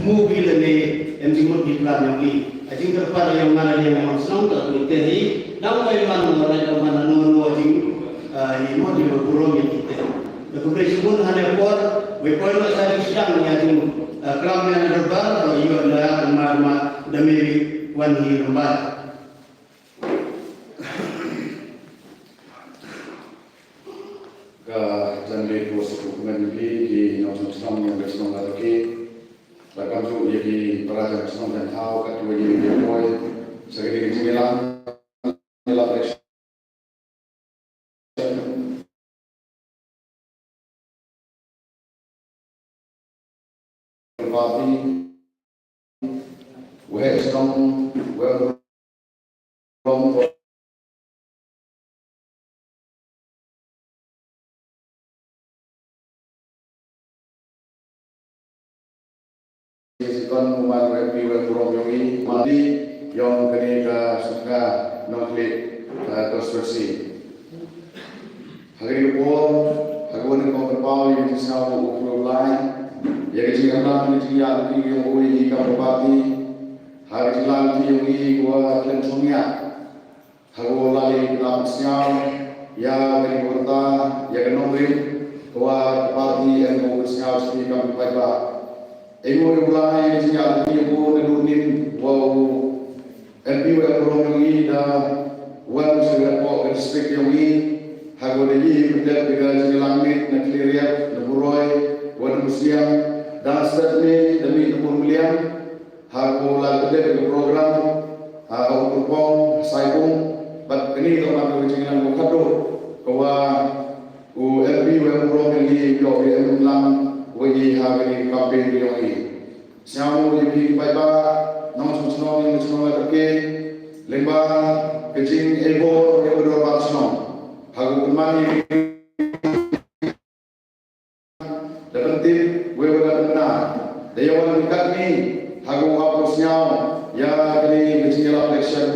mobil ni yang dimut di pelan yang ini. Ajing terpada yang mana dia memang senang tak berhenti. Namun yang mana yang mana nunu ajing ini mau diberkurang kita. Kemudian sebut hanya por, berpoin masih sedang ni ajing kelam yang terbar atau ia adalah nama demi wanhi rembat. Jangan lupa sebutkan di nomor Islam yang bersama lagi. Bahkan tu jadi peraja Islam dan tahu kat dua jadi dia boy. Sekali sembilan dalam election. Parti, we Islam, we from Tuan Muhammad Rafi Welburong Yongi Mali yang kenika suka nongklik konstruksi. Hari ini hari ini kau berpau yang disahkan ukur lain. Yang dijalankan di yang ui kabupaten hari jalan yang gua tentunya haru lali dalam siang ya dari kota ya nomor gua kabupaten yang gua siang seperti kabupaten Ego ulai sejak ibu nelunin wow NPW Welburong ini dah wan sudah kau respect yang ini hago lagi benda benda langit nak clear neburoy wan musliam dan seterusnya demi nomor miliar hago lagu benda program hago kupon saibung bat kini teman berjalan bukado bahwa NPW Welburong ini yo lam wajib hari kampanye yang ini. Siapa yang baiklah, nama semua yang semua terkait, lembah kecing ebo dua semua. Hagu kemana dapat tim, gue benar. Dewan dekat ni, hagu hapusnya, ya kini kecing election,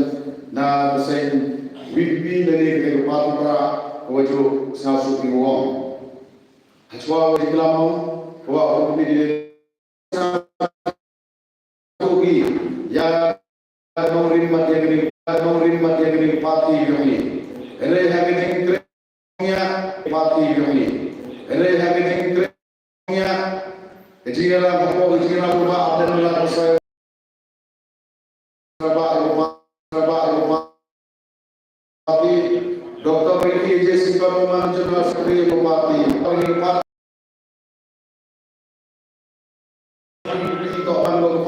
na desain WP dari kehidupan para wajib sahsu pinggul. Hajwa wajib lama. Wah, ini dia. Togi, ya nomor lima dia gini parti kami. Ini yang gini kerja parti kami. Ini yang gini kerja. Kejialah rumah dan rumah saya. Rumah parti. Doktor Ricky Jessica Roman jelas sekali parti.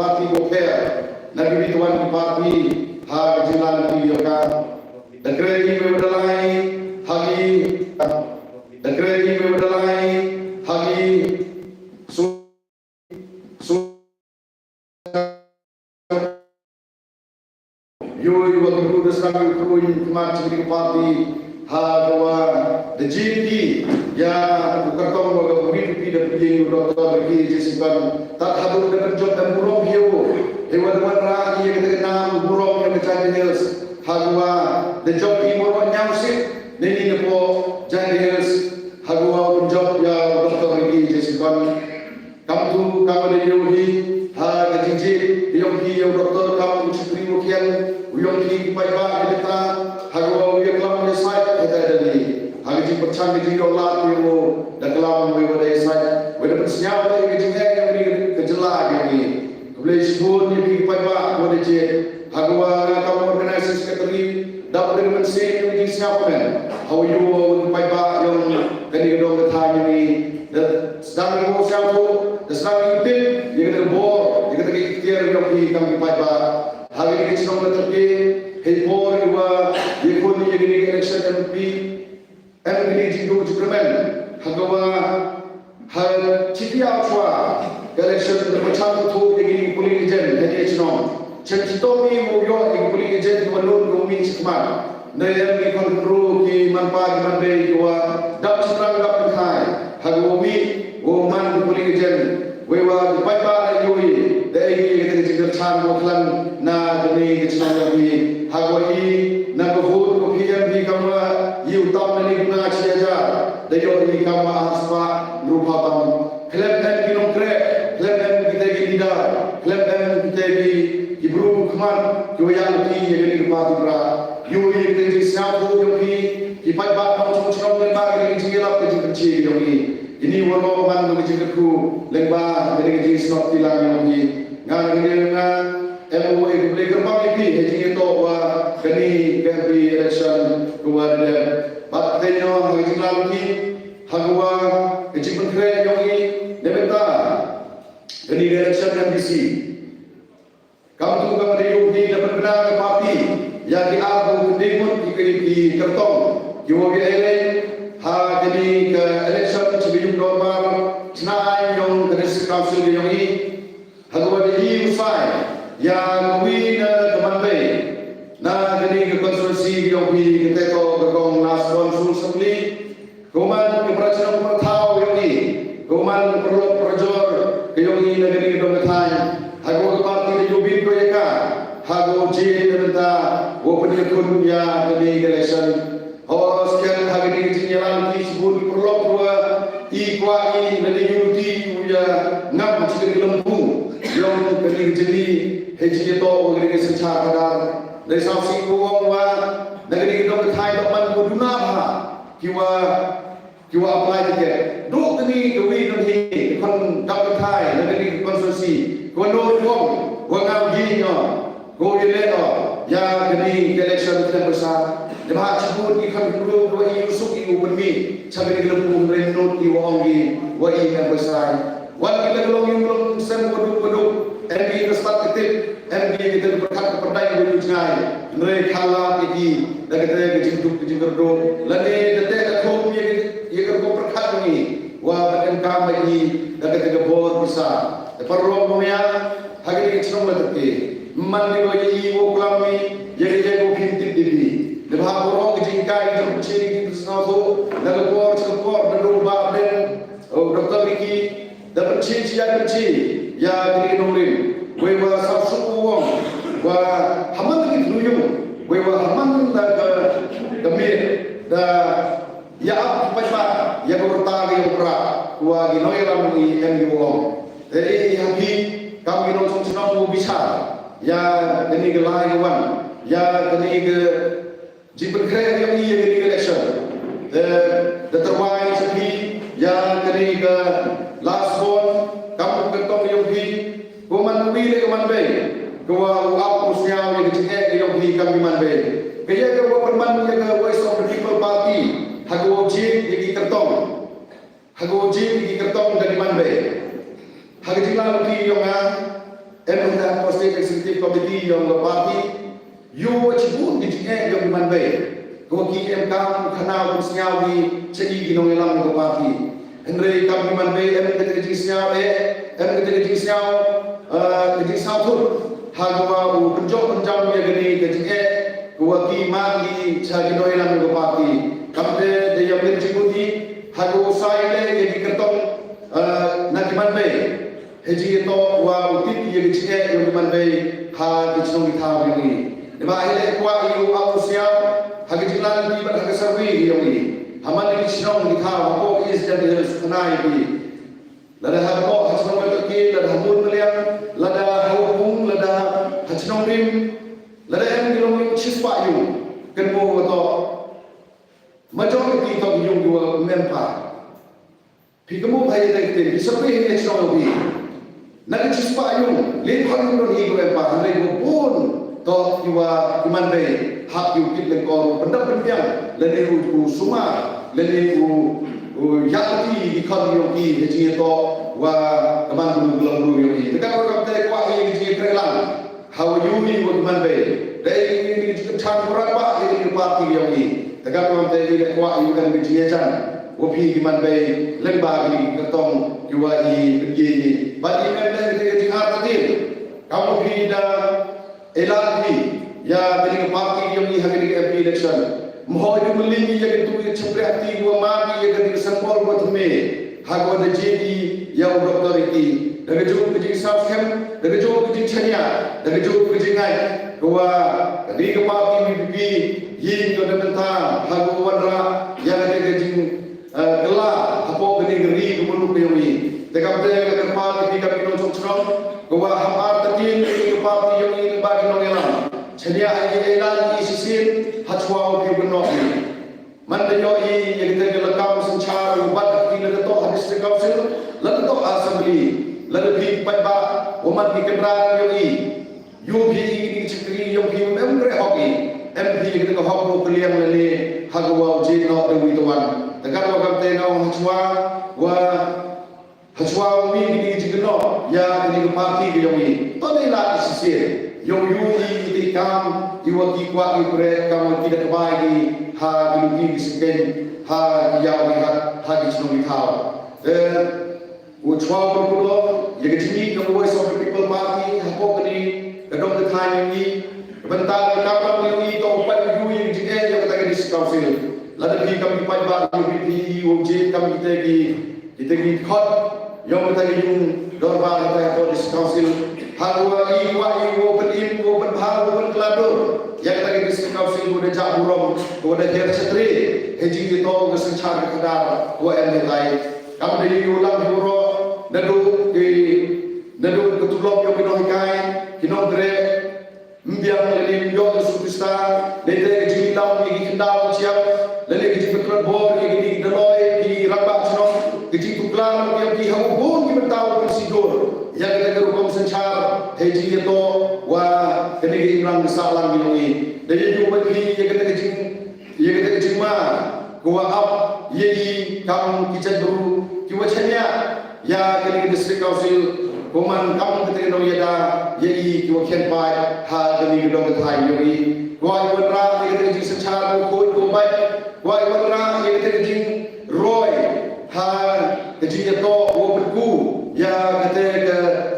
Parti bukher, negeri tuan parti hak jalan di Yoga, negeri berdalai hagi, negeri berdalai hagi yoi waktu itu desang kruin kemarin di parti hawa the GP ya bukan kau bagai bukti dan bukti doktor bagi jesikan tak hadir dan job dan buruk hiu hewan ragi yang kita kenal buruk yang kecil hills hawa the job ini buruk nyamsik ini nepo jadi hills hawa job ya doktor bagi jesikan kamu ada yogi ha kecil yogi yang doktor kamu cipri mukian yogi baik kita hawa yang kelam desai kita ada Hagi percaya di Allah itu dan kelam mewadahi saya. Walaupun senyawa yang kejengah yang ini kejelah ini. Kemudian sebut ini payah kepada je. Hagwa kamu organisasi sekretari dapat dengan sen yang di siapa kan? How you payah yang kini kedong ketanya ini. Dan sedang ibu siapa? Dan sedang itu yang kita bor, yang kita ikhtiar yang kami payah. Hagi ini senang terkait. Hibor juga ikut ini election MP. Ini jidu jukremen, hagawa hal citia apa? Election berpecah tu yang pulih ejen, jadi ejenom. Cintitomi moyo yang pulih ejen kemalun rumi cikmat. Naya ni kontrol ki manfaat mandai jua. Dap seterang dap penghai. Hagumi goman pulih ejen. Wewa dipaipa ayui. Dari kita jidur chan moklan na demi ejenom lagi. Hagwai na kehut kopian di kamera. Utama ni guna ciaja, dayo ni kama asma rupa tam. Kelab dan kinong krek, kelab dan kita kita di bru kman yo yang ti ye ni pa ti pra yo ye ke ji sa ko yo ki pai ba ma chung chung le ba ke ji la ke ji yo ni ini wono man ke ji ku le ba ke ji snop ti la yo ni nga ni nga mo e ke ke pa ki he ji to wa ke ni ke bi election ko wa de ba te no ke ji la ki hagwa ke ji kun kre yo ni ne beta ke ni election MDC kamu juga meriuhi dapat benar ke parti yang diaku kedemut di kertong kiwagi eleng ha jadi ke election sebelum normal senai yang kedesi council yang ini hagwa di usai yang win teman bay na jadi ke konstitusi yang win kita to bergong nas konsul assembly kuman ke peraturan pertau yang ini kuman perlu perjor ke yang ini negeri dong ketai hagwa ke parti Yubin Koyeka, Hago Jin Nenta, Open Yakun Ya, the election, Horos Ken Hagini Jinyalan, Kisbun Prolopua, Equa in the Unity, Uya, Nam Chilampu, Young Pening Jini, Hejito, Organization Chakadar, the South Sea Kuwa, Nagari Dom Thai Doman Budunapa, you are applied again. Do the need to read on here, Con Dr. Thai, Nagari Consultancy, Kono. Wangau gini yo, go ileno, ya kini election kita besar. Jemaah sebut ikan dulu dua iusuk iu benmi, sampai di lembung renut di wangi, wai yang besar. Wan kita gelong yang belum sen beduk, MB kita start ketip, MB kita berkat kepercayaan berjaya. Mereka kalah iki, dan kita kejenduk kerduk. Lani detek akum yang kerja berkat ini, wah bagian kami ini, dan kita kebor besar. Perlu punya Hagiri kecil orang terke, mandi bagi ibu kami, jadi pintit diri. Lepas orang kejingkai terkucing itu sesuatu, dan lekor, dan rumah dan doktor Riki, dan pencinci yang kecil, ya diri nurin. Wewa sabsu uang, wa haman lagi tuyung, wewa haman dah kemir, dah ya apa cepat, ya bertari yang berat, wa ginoy ramai yang diuang. Jadi hati kami nonton senang bisa, ya ini ke layawan, ya ini ke jipen keren yang ini ke election, terbaik sepi, ya ini ke last one, kamu ketemu yang di, kuman pilih kuman bay, kau apa usia yang dicek yang di kami man bay, kaya kau perman yang ke Voice of the People Party, hago jin di kertong dari man bay. Hari jilang di yang MNDA State Executive Committee yang parti, you wajibun di sini yang dimanbai. Kau KM kamu kenal bersiap di segi ginong elang yang parti. Henry kamu dimanbai, MNDA kejisiap tu, hagwa penjok penjam yang gini kejisiap, kau kiman di segi ginong elang yang parti. Kamu de yang berjibuni, hagwa saya le yang kertong nak dimanbai. Heji itu wa utit yang dicek yang dimanbai ha dicong ditawar ini. Lima akhirnya kuat iu alusiam hagi jilan di pada keserwi yang ini. Haman dicong ditawar kok is jadi harus kenai ini. Lada hakok hasilnya terkini, lada hamun meliang, lada hawung, lada hasilnya rim, lada yang dilongin cispa iu. Kenmu atau majoriti itu yung dua mempa. Pikamu bahaya terkini, disepi ini hasilnya lebih. Nak cispa yung lihat yung hidup yang bahan lagi pun toh jiwa iman bay hak yung kita lekor benda penting lagi u suma lagi u yakti ikan yung ki hiji to wa teman belum yung ki tekan orang kata kuah yang hiji kerelang hawa yumi u iman bay dari ini cang berat pak ini parti yung ki tekan orang kata kuah yung kan hiji jan Wopi iman bay lembah ini ketong jiwa ini begini. Bagi mereka yang jihad tadi, kamu tidak elak ya dari parti yang ini hari MP election. Mohon dimelini yang itu cepat dua mati yang dari sempol buat me. Hago ada jadi yang doktor ini. Dengan jauh kerja Southam, dengan jauh kerja Chania, dengan jauh kerja ngai. Kau dari parti BBP, yang kau mentah, hago wadra yang ada kerja kelah apa benda ngeri kemudian penyumi. Tegak tegak tempat ketika minum cocok, kau hamar terkin ketika hanya elan isisin hachwa ke benok ni man de yo I yang kita kelakam sencara ubat kita letak district council letak assembly lebih pai ba umat di kendra yo I UP ini cekri yo pi membre hoki MP kita ke hok kliang lele hagwa jino de wituan tekan wakam tengau hachwa umi ni jigno ya ni parti ke yo I to ni la isisir yung yui di kam iwagi kwa ipre kam tidak bagi ha gilugi disken ha yawi ha disnumi thaw uchwa pulo yegini yung voice of the people party ha pokni kadong the time ni bentar kapam yui to pai yui jige yo kata di council lada bi kam pai ba UPP UJ kam kita gi khot yung kata yung dorba kata di council Harwa iwa open bahar open kladur yang kita district council kuda jaburong kuda her setri heji itu kesencar kedar kuda emilai kamu dari ulang huro nadu ketulok yang kinohikai kinodre mbiang lele yo sutista dete heji lam yang kendal siap lele heji betul bor yang di deloi di rabak sino heji tuklang yang di hubun di bertahu bersidur yang kita kerukom sencar heji itu wah kenegi imran besalang binungi dari juga bagi yang kita kejima kuah up yei kam kicat dulu kiwacanya ya kenegi district council kuman kam kita kena yada yei kiwakian pai ha kenegi dong ketai yoi kuah iwanra yang kita kejing sencar kuat kubai kuah iwanra yang kita kejing roy ha kejing itu wapetku ya kita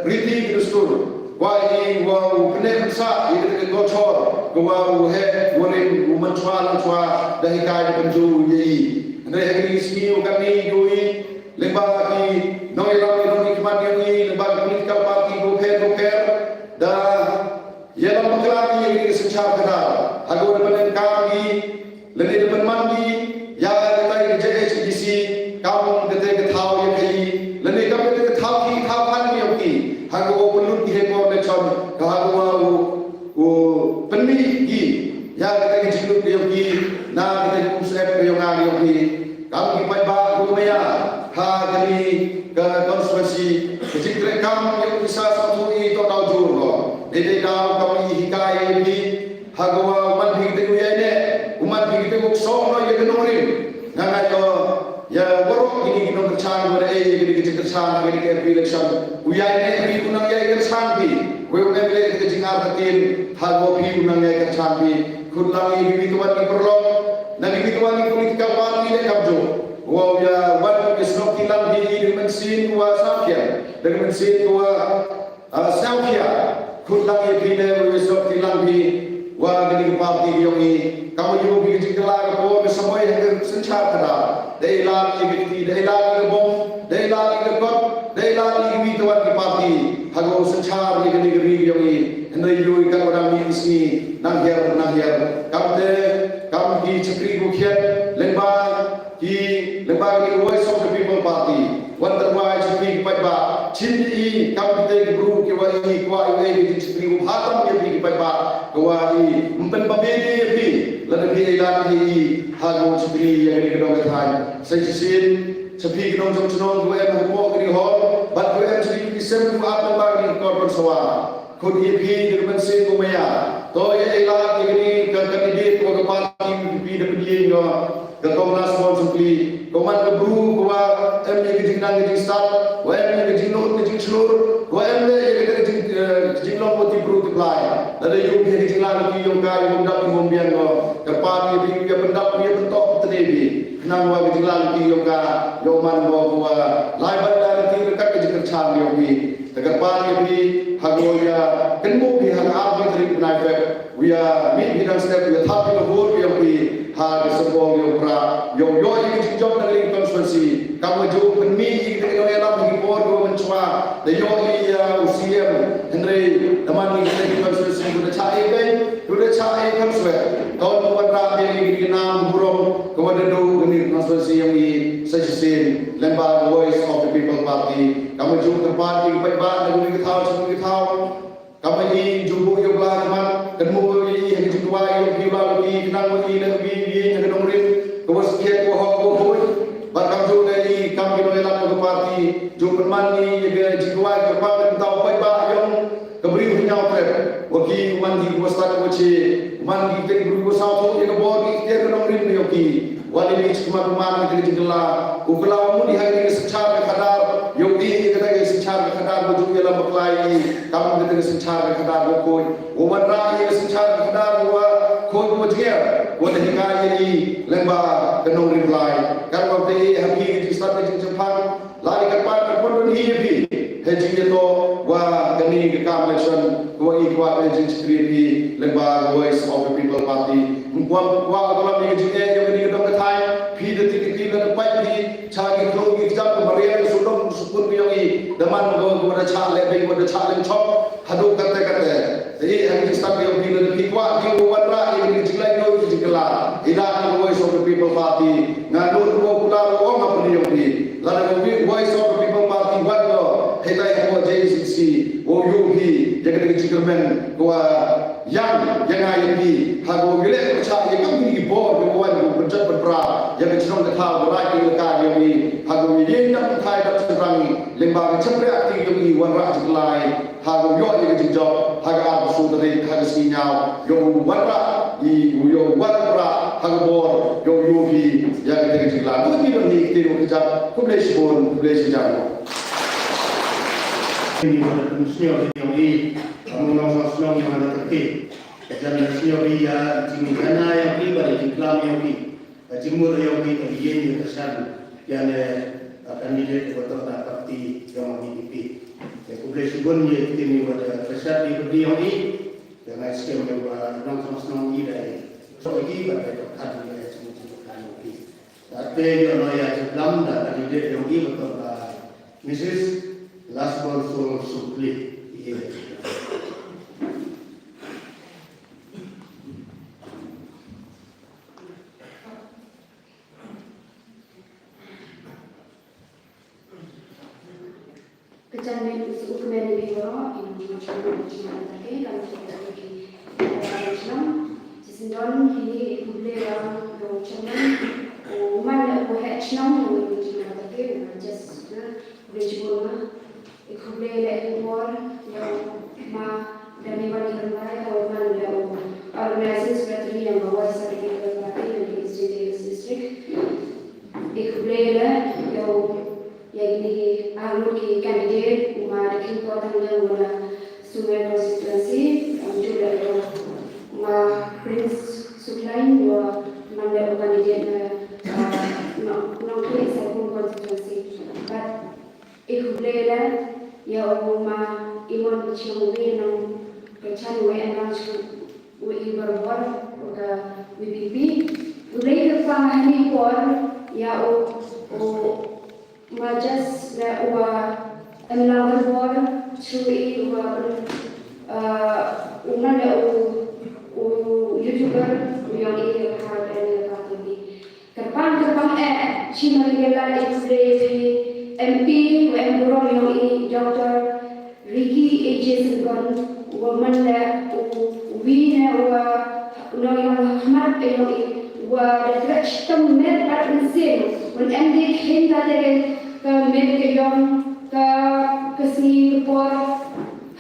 Briti Kristur, wahai wau penemsa ini kita gocor, wau he warin umancualan cua dari kaya penju yei, dari hari ini kami yui lembagi noi kemana yui lembagi political party goker dah yang mengelak ini secara kedar, agar depan kami lebih depan mandi, ya kita JHDC kamu kita tahu yang kali, lebih kami kita tahu hago pelut di hekor lecon hago peniki ya kita jilut yogi na kita kusep yonga yogi kami pai ba kumaya ha kami ke konstitusi jitre kam yang bisa satu itu tahu juro dede kau kami hikai bi hago umat kita kuyane umat kita kuksong no ye kenorin nganayo ya borok ini kita kerjaan pada ini kita kerjaan ini kita election uyai ini kunang ya kerjaan bi kau memilih kita jingar ketin hal bobi kunang ya kerjaan bi kunang ini bituan di perlong dan bituan di political party le kabjo wow ya wan isnok tilang di dengan sin wa safia dengan sin wa safia kunang ya bine isnok tilang di wa gini party yongi kamu juga bikin kelar ko semua yang sencar kada dailan igiti dailan bom dailan ikot dailan igituan di parti hago sencar igini giri yongi hendai yoi kan orang misi nanghiar kamde kam di cekri bukhiat lembag di voice of the people party wonder why cekri paiba cindi kam de guru ke wai kwa di cekri hatam ye bi paiba kwai mpen babedi bi lebih lagi hago cekri yang di gedong ketai sejisin sepi gedong jong dua em ho gri ho bat dua em cekri kisem ku apa bagi korban sawa khud ye bi dirman se ko maya to ye ila gri kandidat ko ke parti bi de bi yo ke komnas pon supli koman ke bru ko em ye gri nang gri start wa em ye gri no gri chlur wa em ye gri long moti bru apply ada yu bi gri lang ki yo ga yo ndak ngom bian ko ke parti bi ke pendak bi bentok tenebi nang wa gri lang ki yo ga yo man bo ko lai ban da ti ka ke kerjaan yo bi tegar parti bi hagoya kenmu bi hak abi tri nai fe we are meet bidang step we are happy to vote we are ha sebong yo pra yo ini job dari konstitusi kamu jo penmi kita no elam di board go mencua de yo UCM Henry teman ni kita konstitusi sudah cai kan suwe tahun bukan rapi di nam burung kepada do ini konstitusi yang di sejesin lembar voice of the people party kamu jo parti pai ba dengan kita tahu kamu ini jumbo yo bla teman kenmu ini baca man kita berguru satu yang kebawa kita kena beri meyoki wali ni cuma rumah kita jenglah ukelamu di hari ini secara kadar yogi kita secara kadar baju dalam berkelai kamu kita secara kadar berkoi umat yang secara kadar buat koi bujia buat hingga ini lembah kena beri belai kan waktu hari ini start Jepang lari ke depan pun ini haji itu wah kini kekam election wah ikut haji security lembaga Voice of the People Party wah kalau ni haji yang ini kita ketai pi detik kita dapat pi cari kalau kita jam kemarin sudah sukun biangi deman kepada cak lebih kepada cak lem chop hadu kata jadi haji start yang bila pi kuat dia warna yang ini jelai itu jelah idah Voice of the People Party ngadu dua pulau orang apa ni yang ni lalu Voice of the People Party buat kita yang JCC, OUP, jangan dikecilkan kuah yang ayat ini, hago gile percaya yang kami di bawah kawan pencet berperang, yang kecilkan ketahui berai kelakar yang ini, hago ini tak terkait tak serangi, lembaga cepre aktif yang ini warna jelas, hago yo yang kecil, hago apa sudari, hago sinyal, yo warna, yo warna, hago bor, yo UP yang kecil jelas, tu ni beri kita kerja, kublesh pun kublesh jago. Ini pada musnah yang ini, mengenal musnah yang ada terkait. Dan musnah ini ya, jingkana yang ini pada jingklam yang ini, jingmur yang ini terlihat yang tersan, yang kandidat ketua parti yang PDP. Kemudian sebelum ini ini pada tersan di berdiri yang ini, dengan skema yang mengenal musnah ini dari lagi pada terkait dengan semua ini. Tapi yang lain jingklam dan kandidat yang ini betul Mrs. Last one so clear. Kejadian itu kemudian dibawa ini macam tadi kalau kita pergi Islam, sesuatu ini boleh orang macam mana boleh Islam macam tadi just boleh juga. Ikutlah ekor yang dari mana kerana atau mana organisasi seperti yang bawa sertifikat berbagai dari district. Ikutlah yang ini ahli kandidat umat kekuatan yang mana Sungai Konstitusi juga Prince Suklain dua mana kandidat nongkri Sabun Konstitusi. But ikutlah ya umma iman berciuman nang kecan WNA berbuat ke WPP boleh kepangani por ya majas la emlang berbuat curi umma la YouTuber yang ini ada di kerpang cina legal ikutlah MP WM Burong yang ini Dr. Ricky A.J. Silgon woman that we know yang Ahmad yang ini wadrak sistem med at mesin when MD came dari ke med ke yang ke sini por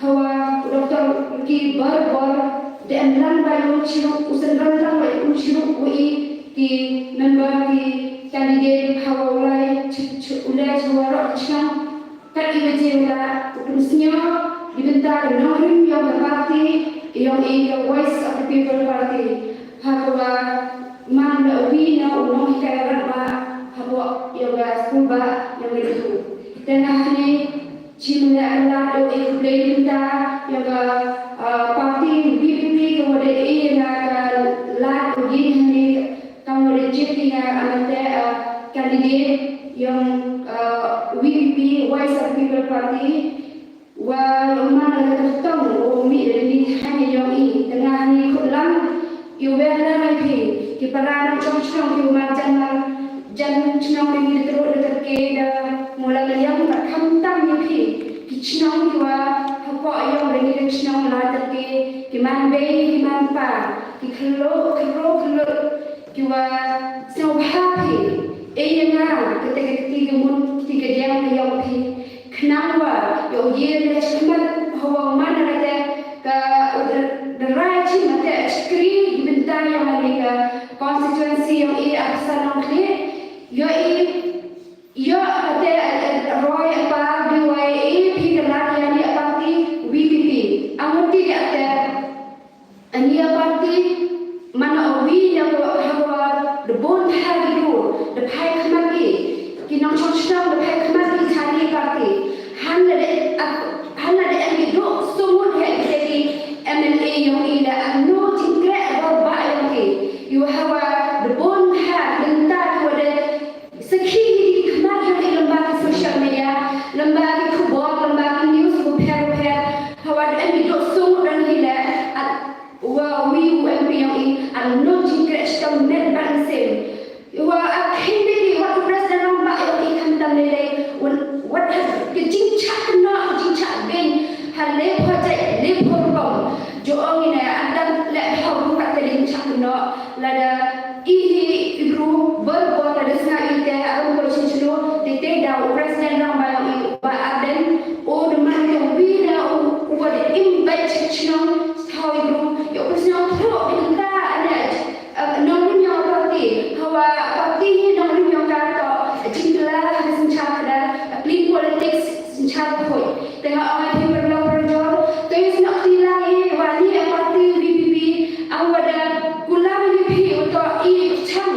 hawa Dr. Ricky bar dan lan bayu chiru usan lan bayu chiru ki member ki kandidat hawa ulai suara macam kan imagine lah terusnya dibentak nohrim yang berparti yang Voice of the People Party hawa mana wina unoh kaya ba hawa yang sekolah yang itu dan akhirnya cina Allah do ikutlah dibentak yang parti BPP kemudian yang lat begini kamu rejecting ada kandidat yang WPP Voice of People Party mana tertahu umi ini hanya yang ini tengah ni kulang iubelah lagi kiparan macam kiuman jangan cenang ini terus dekat mulai yang tak kamtam ni kicenang kiwa apa yang lagi cenang lah dekat kiman bay kiman pa kikelo kiwa so happy Iyana ketika dia yang kenapa yo ye le cuma hawa mana ada ke derai cuma ada yang mereka konstituensi yang asal nongkli, yo ada Roy apa BYA pihak yang dia parti VPP. Amuti dia ada dia parti mana wi yang hawa the bond have you the pai khamaki kinong chonchna the pai khamaki thani parti hanla de ambi do sumur he dedi MLA yang ila no tingre ba yang ki you hawa the bond have denta wada sekhi khamaki yang lembaga social media lembaga kubur lembaga news buper hawa de ambi do sumur dan hila we UMP yang and no tingre stam net balancing wa akhirnya waktu presiden nombak yang ikan tamlele what has kecing cak ben halle project le program jo ong ina adam le hawu kat tadi cak no lada ini ibru berbuat ada sangat ite arum ko chinchlo de te da presiden nombak yang ba aden o de man yang wina o wa de invite chinchlo how ibru yo presiden pro kita ada nongin yang parti hawa parti nongin yang kata jingla hasin chakda clean politics sinchak poi tengah awal hidup berlaku to is not dilai wali parti VPP awada kulang ni untuk i chang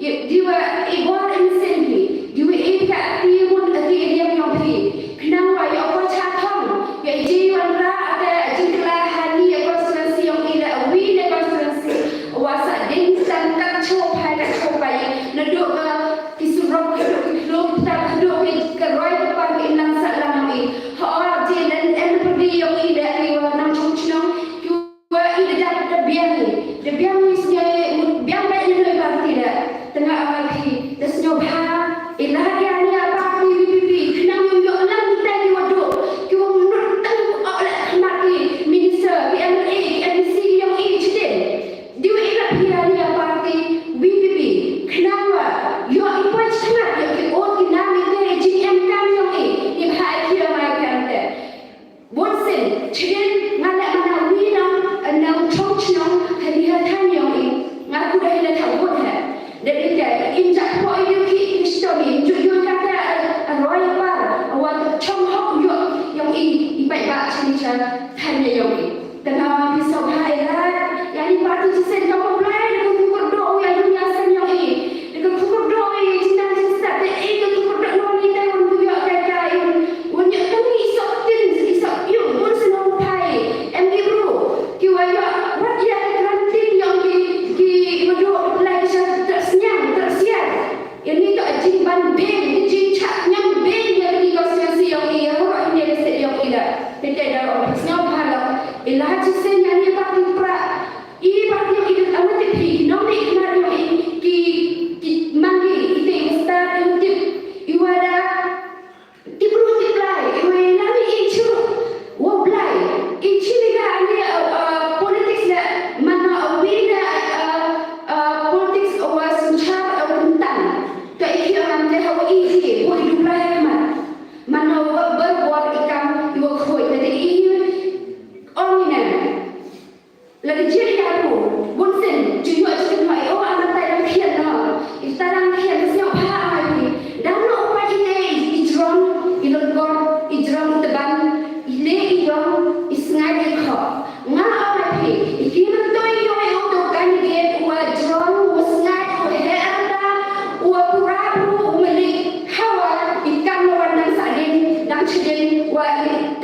diwa ibor instantly diwa ika timun ati yang yopi kenang wa yo ko chathong ya jiwan ra ada jingla hani konstituensi yang ila wi ne konstituensi wasa ding sang kat chop hai kat chop bai naduk kisurok lom tak duk ke roi depan inang salam ni ha je dan everybody yang ila riwa nang chungchnong kuwa ila dak de biang ni snya biang bai ni parti da tengah awal hi desnyo bha ila dia ni apa VPP kenang yo lang kita ni wadu kuwa menurut tang oleh mati minister PMA NC yang ini cedek diwa ila pihak ni parti VPP kenapa yo ipai sangat yo ke o dinami ke GM kan yo ni bhai kira mai kan te bonsen cedek ngala mana wina nang chongchnong hani hatan yo ngaku dah ila thawut ha dari dia injak ko yo ki story yo kata roy par awat chong hok yo yang ipai ba chini cha than yo tengah pisau hai lah yang ni parti sen kamu mulai dengan kukur do yang dunia sen yang ini dengan kukur do yang cinta cinta te dengan kukur do no ni tai un buya kai kai un nya tumi isok tin isok yo un senong pai em di bro ki wa ya wat ya granting yang ki wado lai sa tersian ini tak jing ban ben jing chat nyam ben yang di konstitusi yang ini orang ini ada set yang ila tidak ada orang senong hala ila sen yang ni parti pra ini parti yang hidup amat tepi nomor ikhlas yang ki mangi ite ustad untuk iwada diburu diplai iwe nami ichu woblai ichi liga ni politics la mana awina politics was char tentang to ikhi orang te hawa ihi wo hidup lai mat mana berbuat ikam iwa khoi tadi ini ongina lagi jadi aku bunsen cuyo cuyo mai oh anak tay khian no istarang khian siap ha mai dan no pa ite ijron ilongor ijron teban ile ijron isngai kho nga ai ikiman toy yo yo to kan ge wa jron usngai ko he anda wa purabu umeli hawa ikan warna sadin dan chidin wa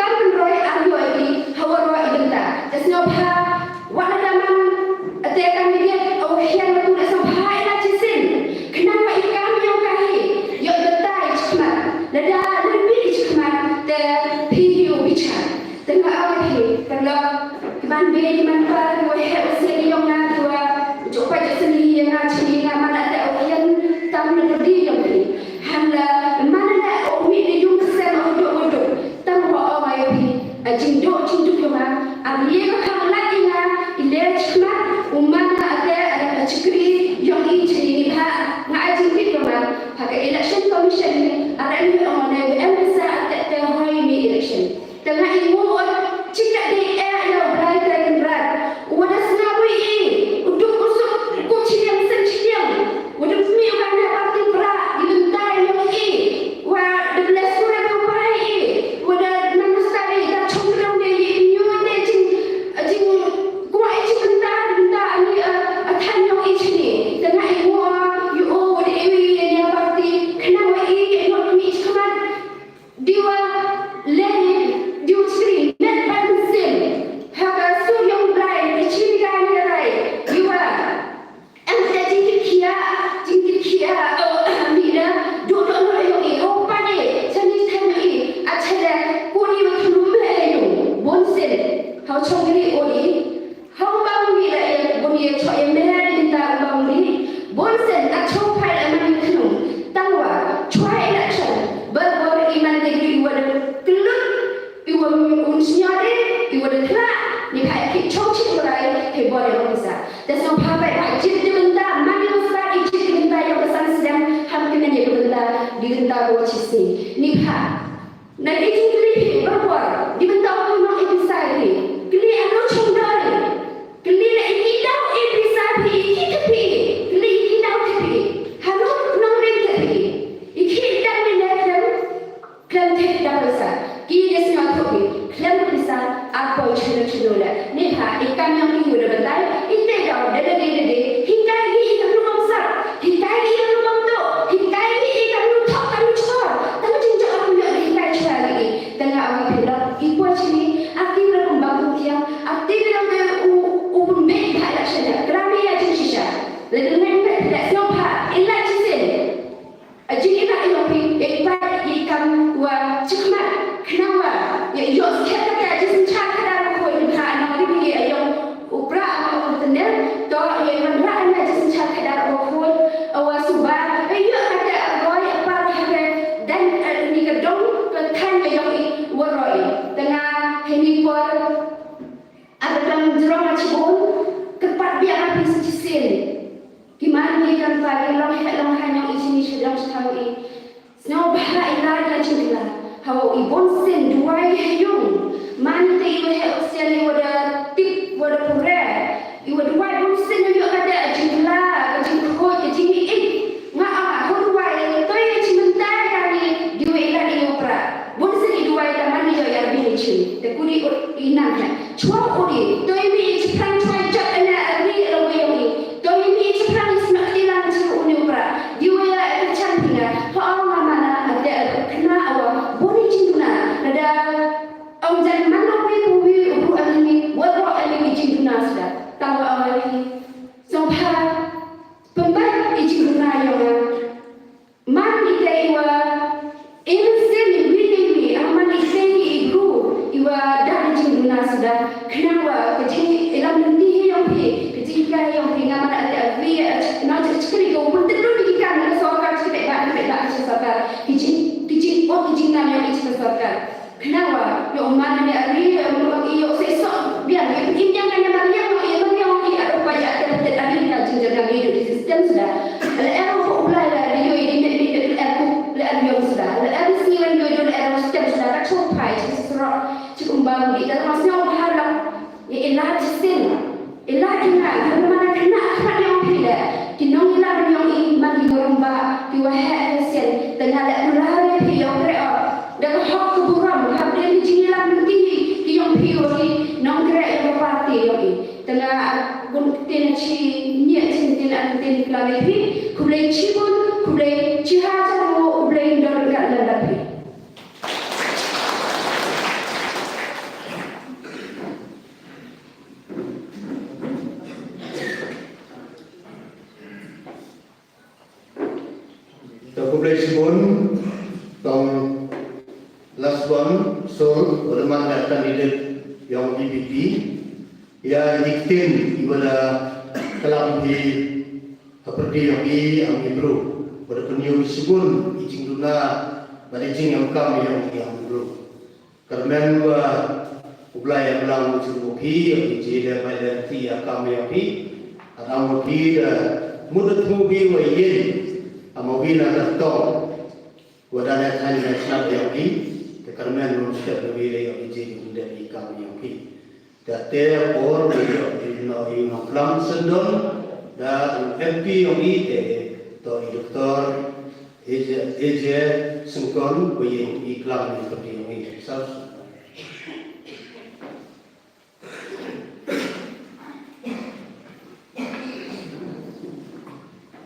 kan roi ayu ai hawa roi identa jasno pha wana daman ate akan dia ohian betul sampai na cisin kenapa ikan yang kahi yo detai cuma lada lebih cuma te piu bicara tengah awal kalau ban be di mana wo he usia yang ngua coba jasni yang ngacini mana ada ohian tam lebih yang ni handa mana ada omi di jung sen odo tam wo awai jindo yang abi kan lagi na ile cuma umana ada cikri yang ini jadi ha ngaji video ma hak election commission ada ni orang yang emsa ada high election tengah ibu cicak di air yang berat dan berat wada senawi chogri oli how bang mi la e boni cho e me ha ni ta bang ni bon sen a cho phai la man khnu tangwa chwa election ber ber iman negeri wa de kelut iwa un sinyade iwa de kla ni kai ki cho chi rai he bo de bisa that's no pa bai bai jit de benda man yo sa i jit de benda yo pesan sedang ham kena ni benda di benda wo chi si ni pa na di kli berbuat di benda wo no e bisa ni kli anu chundari kli la iki dau e bisa pi iki tepi kli iki dau tepi halu nang ren tepi iki dau ni le klem te dau bisa ki des na topi klem bisa apa chilo chilo la ni ha ikan yang ni udah bentai ite dau de hinggai gi ikan lu bangsa hinggai gi ikan lu bangdo hinggai gi ikan lu thok kan lu chor tapi jinja orang lu hinggai chora lagi tengah orang pelak ibu sini aktif dalam pembangun dia aktif dalam ubun mek bahaya saja kerana ia sisa lalu mek tidak siapa ilah cisin ajin ilah ilopi ikat ikan wa cikmat kenapa ya yo sekata ke ajin cak kadar ko ilah anak dia ayam ubra amak tenel to ya mandra anak ajin cak kadar ko wa subah ayo ada roy apa hari dan ni kedong kan yang waroi tengah ini por ada dalam jerong cibun kepat biar api sejisin gimana ni kan pagi long hanya isini sedang setahui snow bahra ilah dan cinta hawa ibon sen duai hayung mani te iwa he osian wada tip wada pure iwa duai bon sen yo ada jingla jingko jingi nga ama ho duai toy cimentar kali diwa ilah di opera bon sen duai taman yo ya bi chi te kuri inang ha chua ori toy mi chipran chua jap ana ari rawe yo toy mi chipran snak dilang chi uni opera diwa ya chan pinga ho mama na ada kena awa boni cinduna ada om jan mana wi ru ani waro ani cinduna sudah tahu awal ni sompa pembat cinduna yo man ni kaiwa insen wi amani seni ibu iwa dan cinduna sudah kenapa kecil elam nanti yang pi kecil yang pi ngaman ada wi na cekri ko pun terus dikan na sokar cekri ba sokar kecil nam yang itu sokar kenapa yo mana ni ari yo sesok biar ini yang kan yang ada upaya ada tadi kan jenjang hidup di sistem sudah ada ulai lah yo ini aku ada yang sudah ada siwan yo ada sistem sudah tak cupai serok cukup bangun di dalam masnya berharap ya ilah sistem ilah kena mana kena akan yang tidak kinong ilah yang iman di romba di wahai sen tengah ada ulai yang berau dan hak keburam hak dia jilah nanti di yang piori nong gerak yang parti yang tengah pun ten chi niat ten klarifi kulai cibun kulai cihaja mo kulai dor kat ladapi kulai cibun tong last one so berman kandidat yang DPP ya diktin ibadah kelam di seperti yang di Amibro pada penyu sibun ijing duna pada ijing yang kami yang Amibro kerana dua ublay yang lang cukupi yang dijadi pada ti kami yang pi atau pi mudah mubi wayin amawina tertol wadana tani nasional yang pi kerana manusia berbeza yang dijadi dari kami yang pi data or in Klang Sendon dan MP yang ini to Dr. Eje Sengkon yang iklan seperti yang ini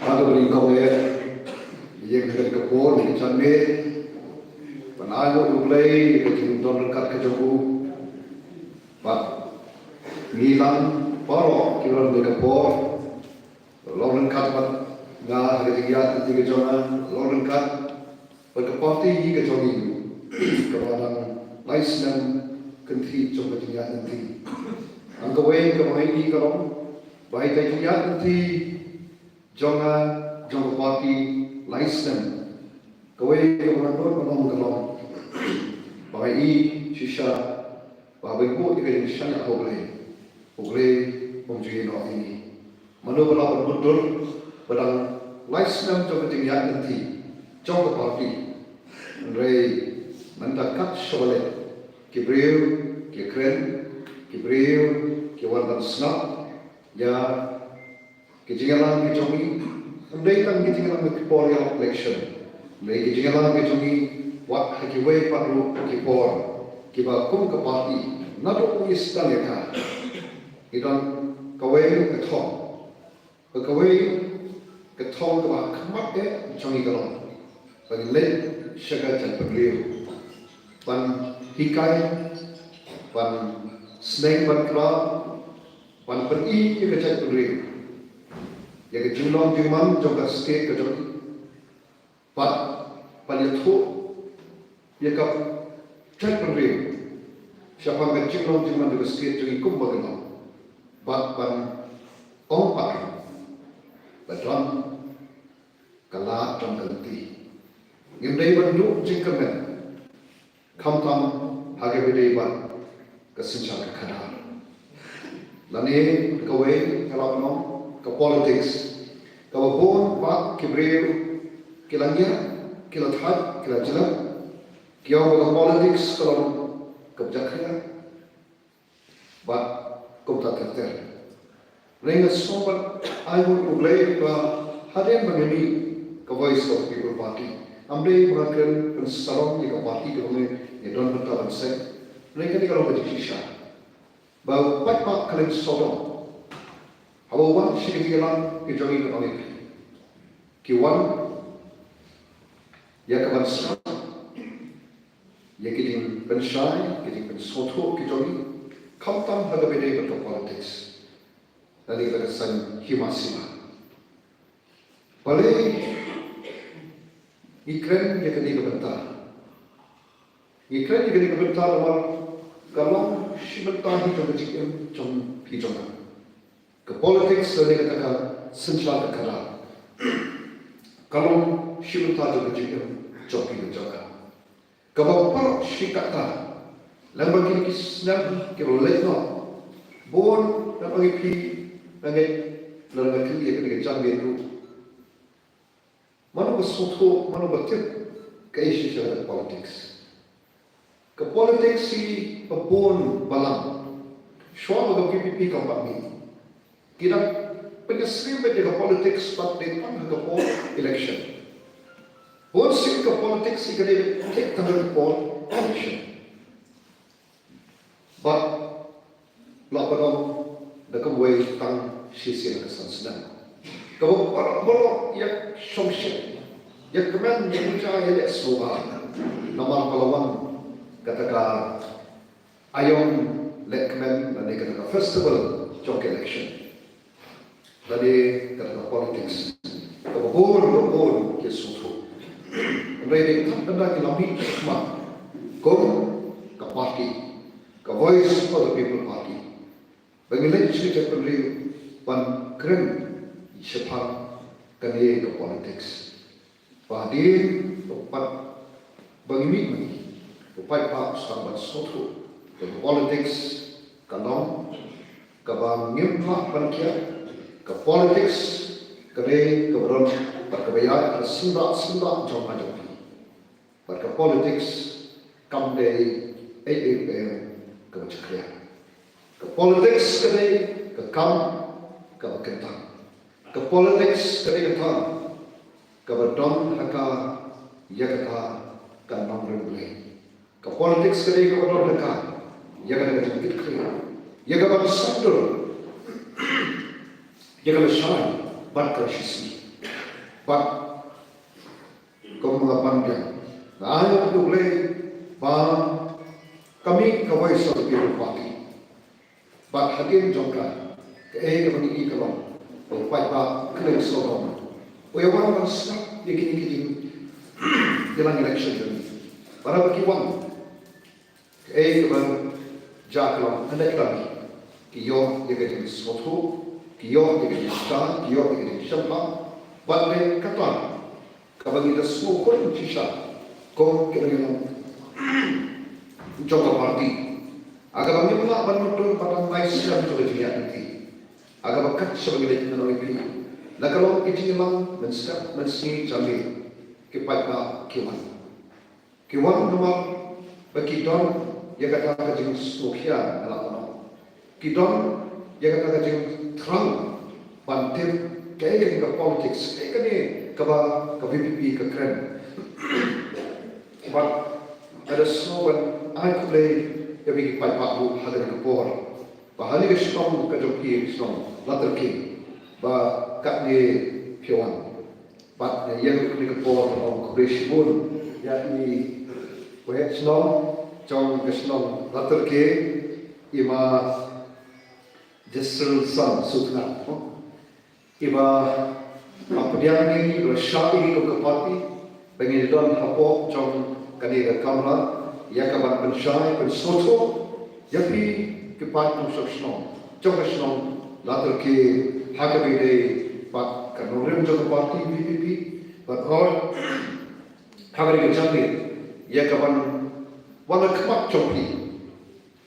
Ada beri kau yang kita kepon di sana penayo ulai kita don dekat ke jauh pak ngilang paro kira mereka por loren kat mat ngah kegiatan tiga jona loren kat berkeparti ke joni kerana lais dan kenti coba kegiatan nanti kawin kemahin kalong baik takiat nanti jonga parti license kawin kemahin kalong baik shisha baik bu ikan shisha hogle mungkin ini mana bala betul badang license jonga takiat nanti jonga parti rei mendakat shole kibreu kekren kibreu kewarna snap ya kejingalan kejongi andai kan kejingalan keporial election andai kejingalan kejongi wat hakiway patru kepor kiba kum ke parti nado istan ya idan kawai ketong ke bah kemat jongi galon bagi le syaga jan pegliu pan hikai pan snake pan club pan pergi ke kecak pegliu ya ke jumlah juman jangka state ke jangka pan yaitu ya ke kecak pegliu siapa ke jumlah juman jangka state jangka kum bagian pan ompak badram kalah dan ganti yang dari bentuk jingkamen kamtam hage bedaiban kesenjata kadar lani kawai kalau ke politics kalau bon pak kibreu kilangnya kilathat kilajla kiau ke politics kalau kebijakan ba kumta terter Lenga sobat ayu ublay ba hadian mengeni ke Voice of People Party. Ambil mengatakan pensalon yang parti kami yang don bertahan sen. Mereka ni kalau berjisah, bahawa pak kalian sodom, hawan syikiran kejogi kami, kiwan, ya kawan sah, ya kita pensai, kita pensoto kejogi, kamtam harga beda betul politics. Dari kesan himasima. Boleh iklan yang kini kebentar. Iklan yang kini kebentar awal kalau sebentar hidup kecil jom hidup. Ke politik sedang katakan senjata kalah. Kalau sebentar hidup kecil jom hidup. Kalau par sikata, lembang kini kisah kalau lekno, bon lembang kini Nangai lalanga kiri yang kena jambi itu, mana bersoto, mana bertip ke isu secara politics. Ke politics si pun balang, suara ke PPP kampak ni. Kita penyesrim ke politics pada depan ke pol election. Pun si ke politics si kena take tanggal pol election. But lapan dekat way tang sisi kesan sedang. Kalau orang yang songsi, yang kemen yang percaya yang semua, nama pelawan katakan ayam lek kemen dan katakan festival jok election. Tadi katakan politics. Kalau bor kesuatu. Mereka tak ada kelami semua. Kau ke parti, ke Voice of the People Party. Bagaimana cerita beliau pan keren sepang kini ke politics. Pahadir tempat bagaimana tempat pak sahabat soto ke politics kalau kabang nyempak pankia ke politics kini keberon berkebayaan sendak jom ajapi. Ke politics kamdei ke macam ke politics kini ke kam ke kentang ke politics kini ke tam ke berdom haka ya kata ke nomor boleh ke politics kini ke berdom haka ya kata jemput kiri ya ke bersandur ya ke bersyai bat tersisi bat kemulapan nah ayat boleh bah kami ke Voice of the People Party. Bat hakim jangka, ke kami kalau, baik pak kena sokong. Orang masuk dikini dalam election ini. Para berkiwan, ke kami jalan anda kami, kiyo ya ke soto kiyo ya ke sta kiyo ya ke shampa balle katan kabagi da semua kon cisha kon kena Joko parti agak banyak pula bantu patang mai siap untuk dia nanti agak bakat sebagai dengan orang ini nah kalau kita memang mensini cari kepada kiwan nomor bagi don yang kata kajing sokia dalam Kidon yang kata kajing terang bantim kayak yang ke politik kayak ni ke VPP ke keren but ada semua aku boleh yang bagi pak bu hadir ke por bahani ke strong ke joki strong latar ki ba kat ni piawan but yang ke por on kubeshibun yakni wet strong trong ke strong latar ki ima Jesel San Sutna iba apa dia ni rasyai ke parti bagi don hapo trong kanira kamera ya kaban pensyai pensoto yapi ke parti sosno trong sosno latar ke hakabe de pak kanorim trong parti VPP but all hakabe ke jambi ya kaban wala kepak chopi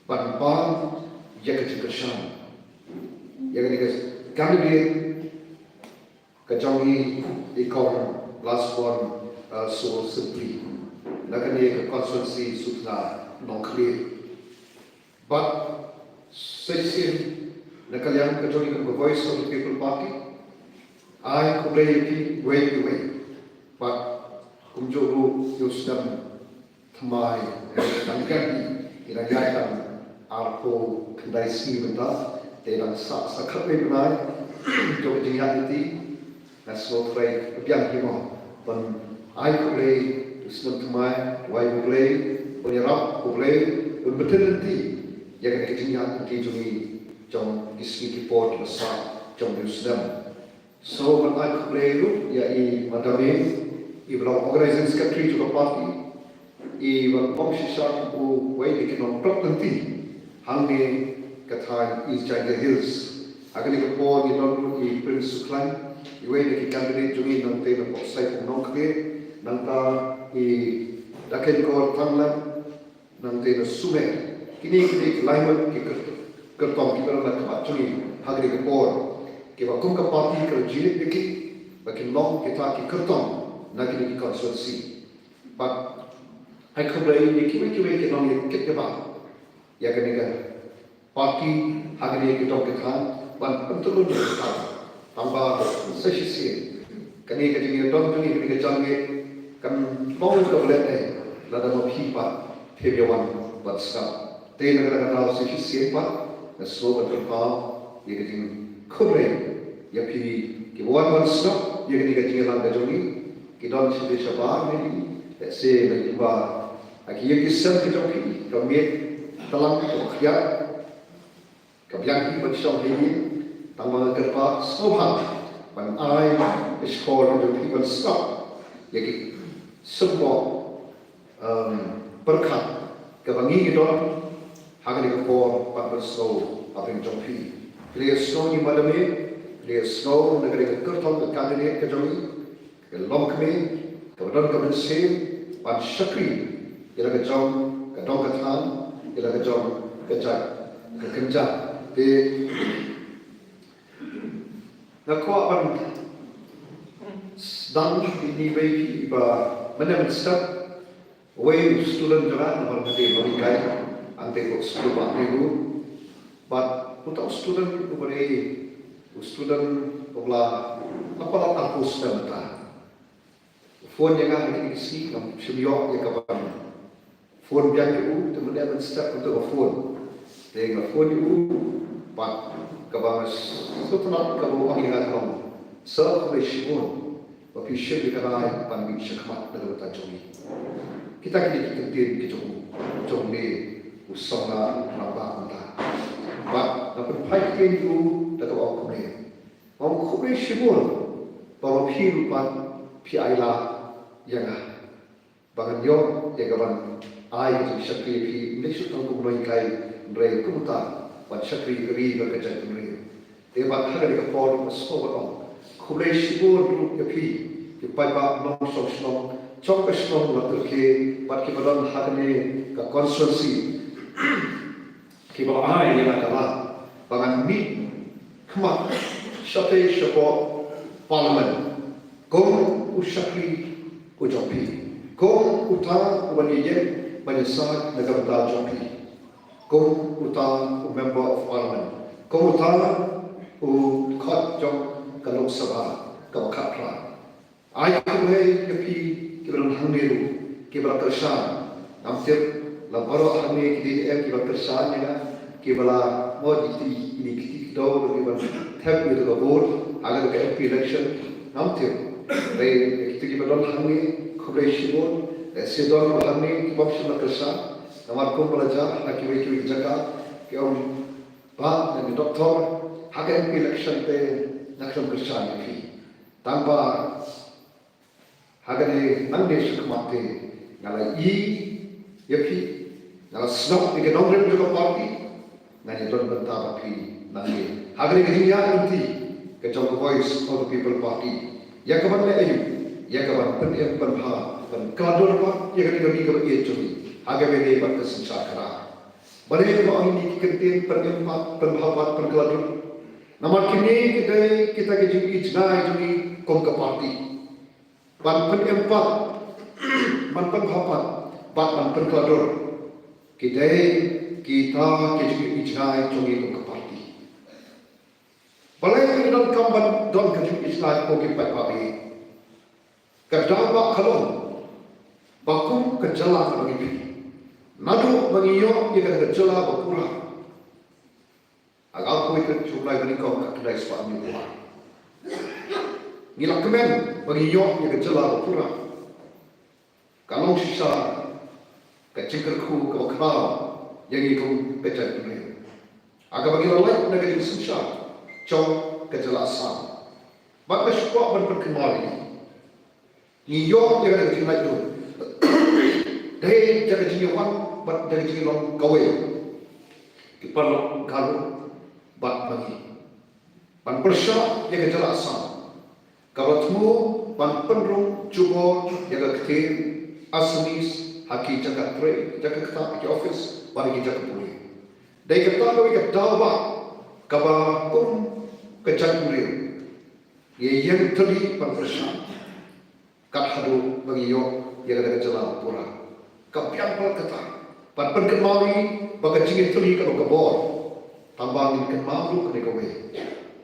ban ban ya ke keshan ya kan guys kami dia kecanggih ikon last one so simply nak ni ke konstitusi sudah non clear but session nak kalian kecanggih ke voice of the people party I could play way but kumjuru yusdam thamai tangkan iragaitan arpo kendai sini benda dalam sakit benar, jauh jenjang itu, nasional track, biang himo, pun I boleh, Islam temai, Y boleh, penyerap boleh, pun betul nanti, yang jenjang itu jumi, jom isi report besar, jom Islam. So when I boleh itu, ya i madame, i belum organizing secretary juga parti, i belum komisi bu, Y dikenal top nanti, hangge Kathan East China Hills. Agar ni kapor ni non i Prince Suklan, iwe ni candidate jungi nanti na popsite nongke, nanta i daken kor tanglam, nanti na sume. Kini laimat ki kertong kita nak kapat jungi agar ni kapor. Kiwa kum kapati kalau jilid beki, bagi long kita ki kertong, nak kini ki konstitusi. But I kembali ni kiwe ki nong ni kit kebab, ya kan ni parti hari kita kita ban pentul kita tambah sesi kini kita don ni kita jangan kan mau kita boleh lada mau hipa hebiawan batsa te negara kita sesi pa so berapa ya kita kore ya pi kiwan batsa ya kita jalan kejoni kita sini sabar ni se lagi akhirnya kisah kita pi kami dalam kerja Kebiang ini bersama ini, tanggal kerpa sohan, ban ai sekolah untuk people stop, jadi semua berkat kebangi itu, hari kapor pada snow apa yang jompi, dia snow ni malam ni, dia snow negara kertong kekandungan kejauhi, kelom kami, kemudian kami sih, ban syakri, ialah kejauh, kedong ketan, ialah kejauh kejat, kekenjat. Nak kuat pan dan ini baik iba mana menstat way student juga nomor mesti berikai ante kok sekolah itu but untuk student itu beri student pula apa lah aku sudah phone yang ada di sini kamu semiok ya kapan phone yang itu kemudian menstat untuk phone dengan phone itu Pak kabang setelah kamu ingat kamu sehabisnya bagi syekh dikenai pandai syekmat dalam tajwid kita kini kejong ni usaha nambah entah Pak dapat pakai itu dalam aku ni aku ni syekh baru hidupan piala yang bagan yo yang kawan ai itu syekh pi mesut aku mulai kai mereka kuta วันชักรีกรีก็กระจายตัวเรียแต่บางครั้งก็พอรู้ว่าสอบว่าคุเรชิบูนรูปยาพีที่ไปบ้านน้องสองสองชอบไปสองวันตัวเคบัดที่บ้านฮักเน่กับคอนเสิร์ตซีที่บ้านเนี่ยนะกันละบางอันมีขมักชัดเจนเฉพาะพาร์ลิเมนต์กงอุชักรีอุจอพีกงอุทาวันนี้เย็นบรรยากาศในการตาจอพีกงอุทาอุเมมเบอร์ออฟพาร์ลิเมนต์กงอุทาอุขัดจงกับโลกสภากับขัดพลาไอ้คนเฮ้ยพี่ที่เป็นหังเดียวที่เป็นกระชากน้ำเจ็บแล้วพอเราหังเดียวที่ที่เป็นกระชากเนี่ยนะที่เวลาโมดิที่นี่ที่โดนที่เป็นแทบอยู่ตัวบูดอาการกับ election น้ำเจ็บเลยที่เป็นหังเดียวคุเรชิบุนแต่เสียดายหังเดียวที่บอกฉันกระชากน้ำมันคงเป็นจ้านักวิจัยจักรที่องค์บ้านในด็อกเตอร์หาก election เป็นนักกระชากพี่tanpa hagane nang desuk mate ngala yapi ngala snap ke nongre juga party ngani don banta bapi nangi hagane ginya unti ke jong voice of the people party yakaban le ayu yakaban pen em pen ha pen kador pa yakani gabi gabi ye chumi hagane ne pat kesensa kara bare ko ani kenten pen em pa pen bhavat pen kador Nama kini kita kerja ijna ini kongka parti. Banpen empat, banpen hapat, banpen kador. Kita kerja ijna ini kongka parti. Balai ini don kamban don kerja ijna kongki parti. Kedua kalau baku kejala bagi pi. Nadu bagi yo jika kejala bakura. Agak aku ikut cuba bagi kau kat kedai sepatu ni. Nilai kemen bagi yo yang kejelah pura. Kalau sisa kecingkerku kau kenal yang itu pecah dunia. Agak bagi lain nak jadi susah, cong kejelasan. Bagai sebuah berperkembangan. Ni yo yang ada jadi tu. Deh jadi jadi orang, jadi jadi orang kawai. Diperlu kalau bat bagi ban persya yang kejelasan kalau temu ban penrung cuba yang ketir asmis haki jaga tre jaga ketak di office bagi jaga pulih dari ketak bagi kedawa kaba pun kejak pulih yang tadi ban persya kat hadu bagi yo yang ada kejelang pura kapian pun ketak ban perkembangan bagi cingit tadi kalau kebor tambang ini malu kena kowe.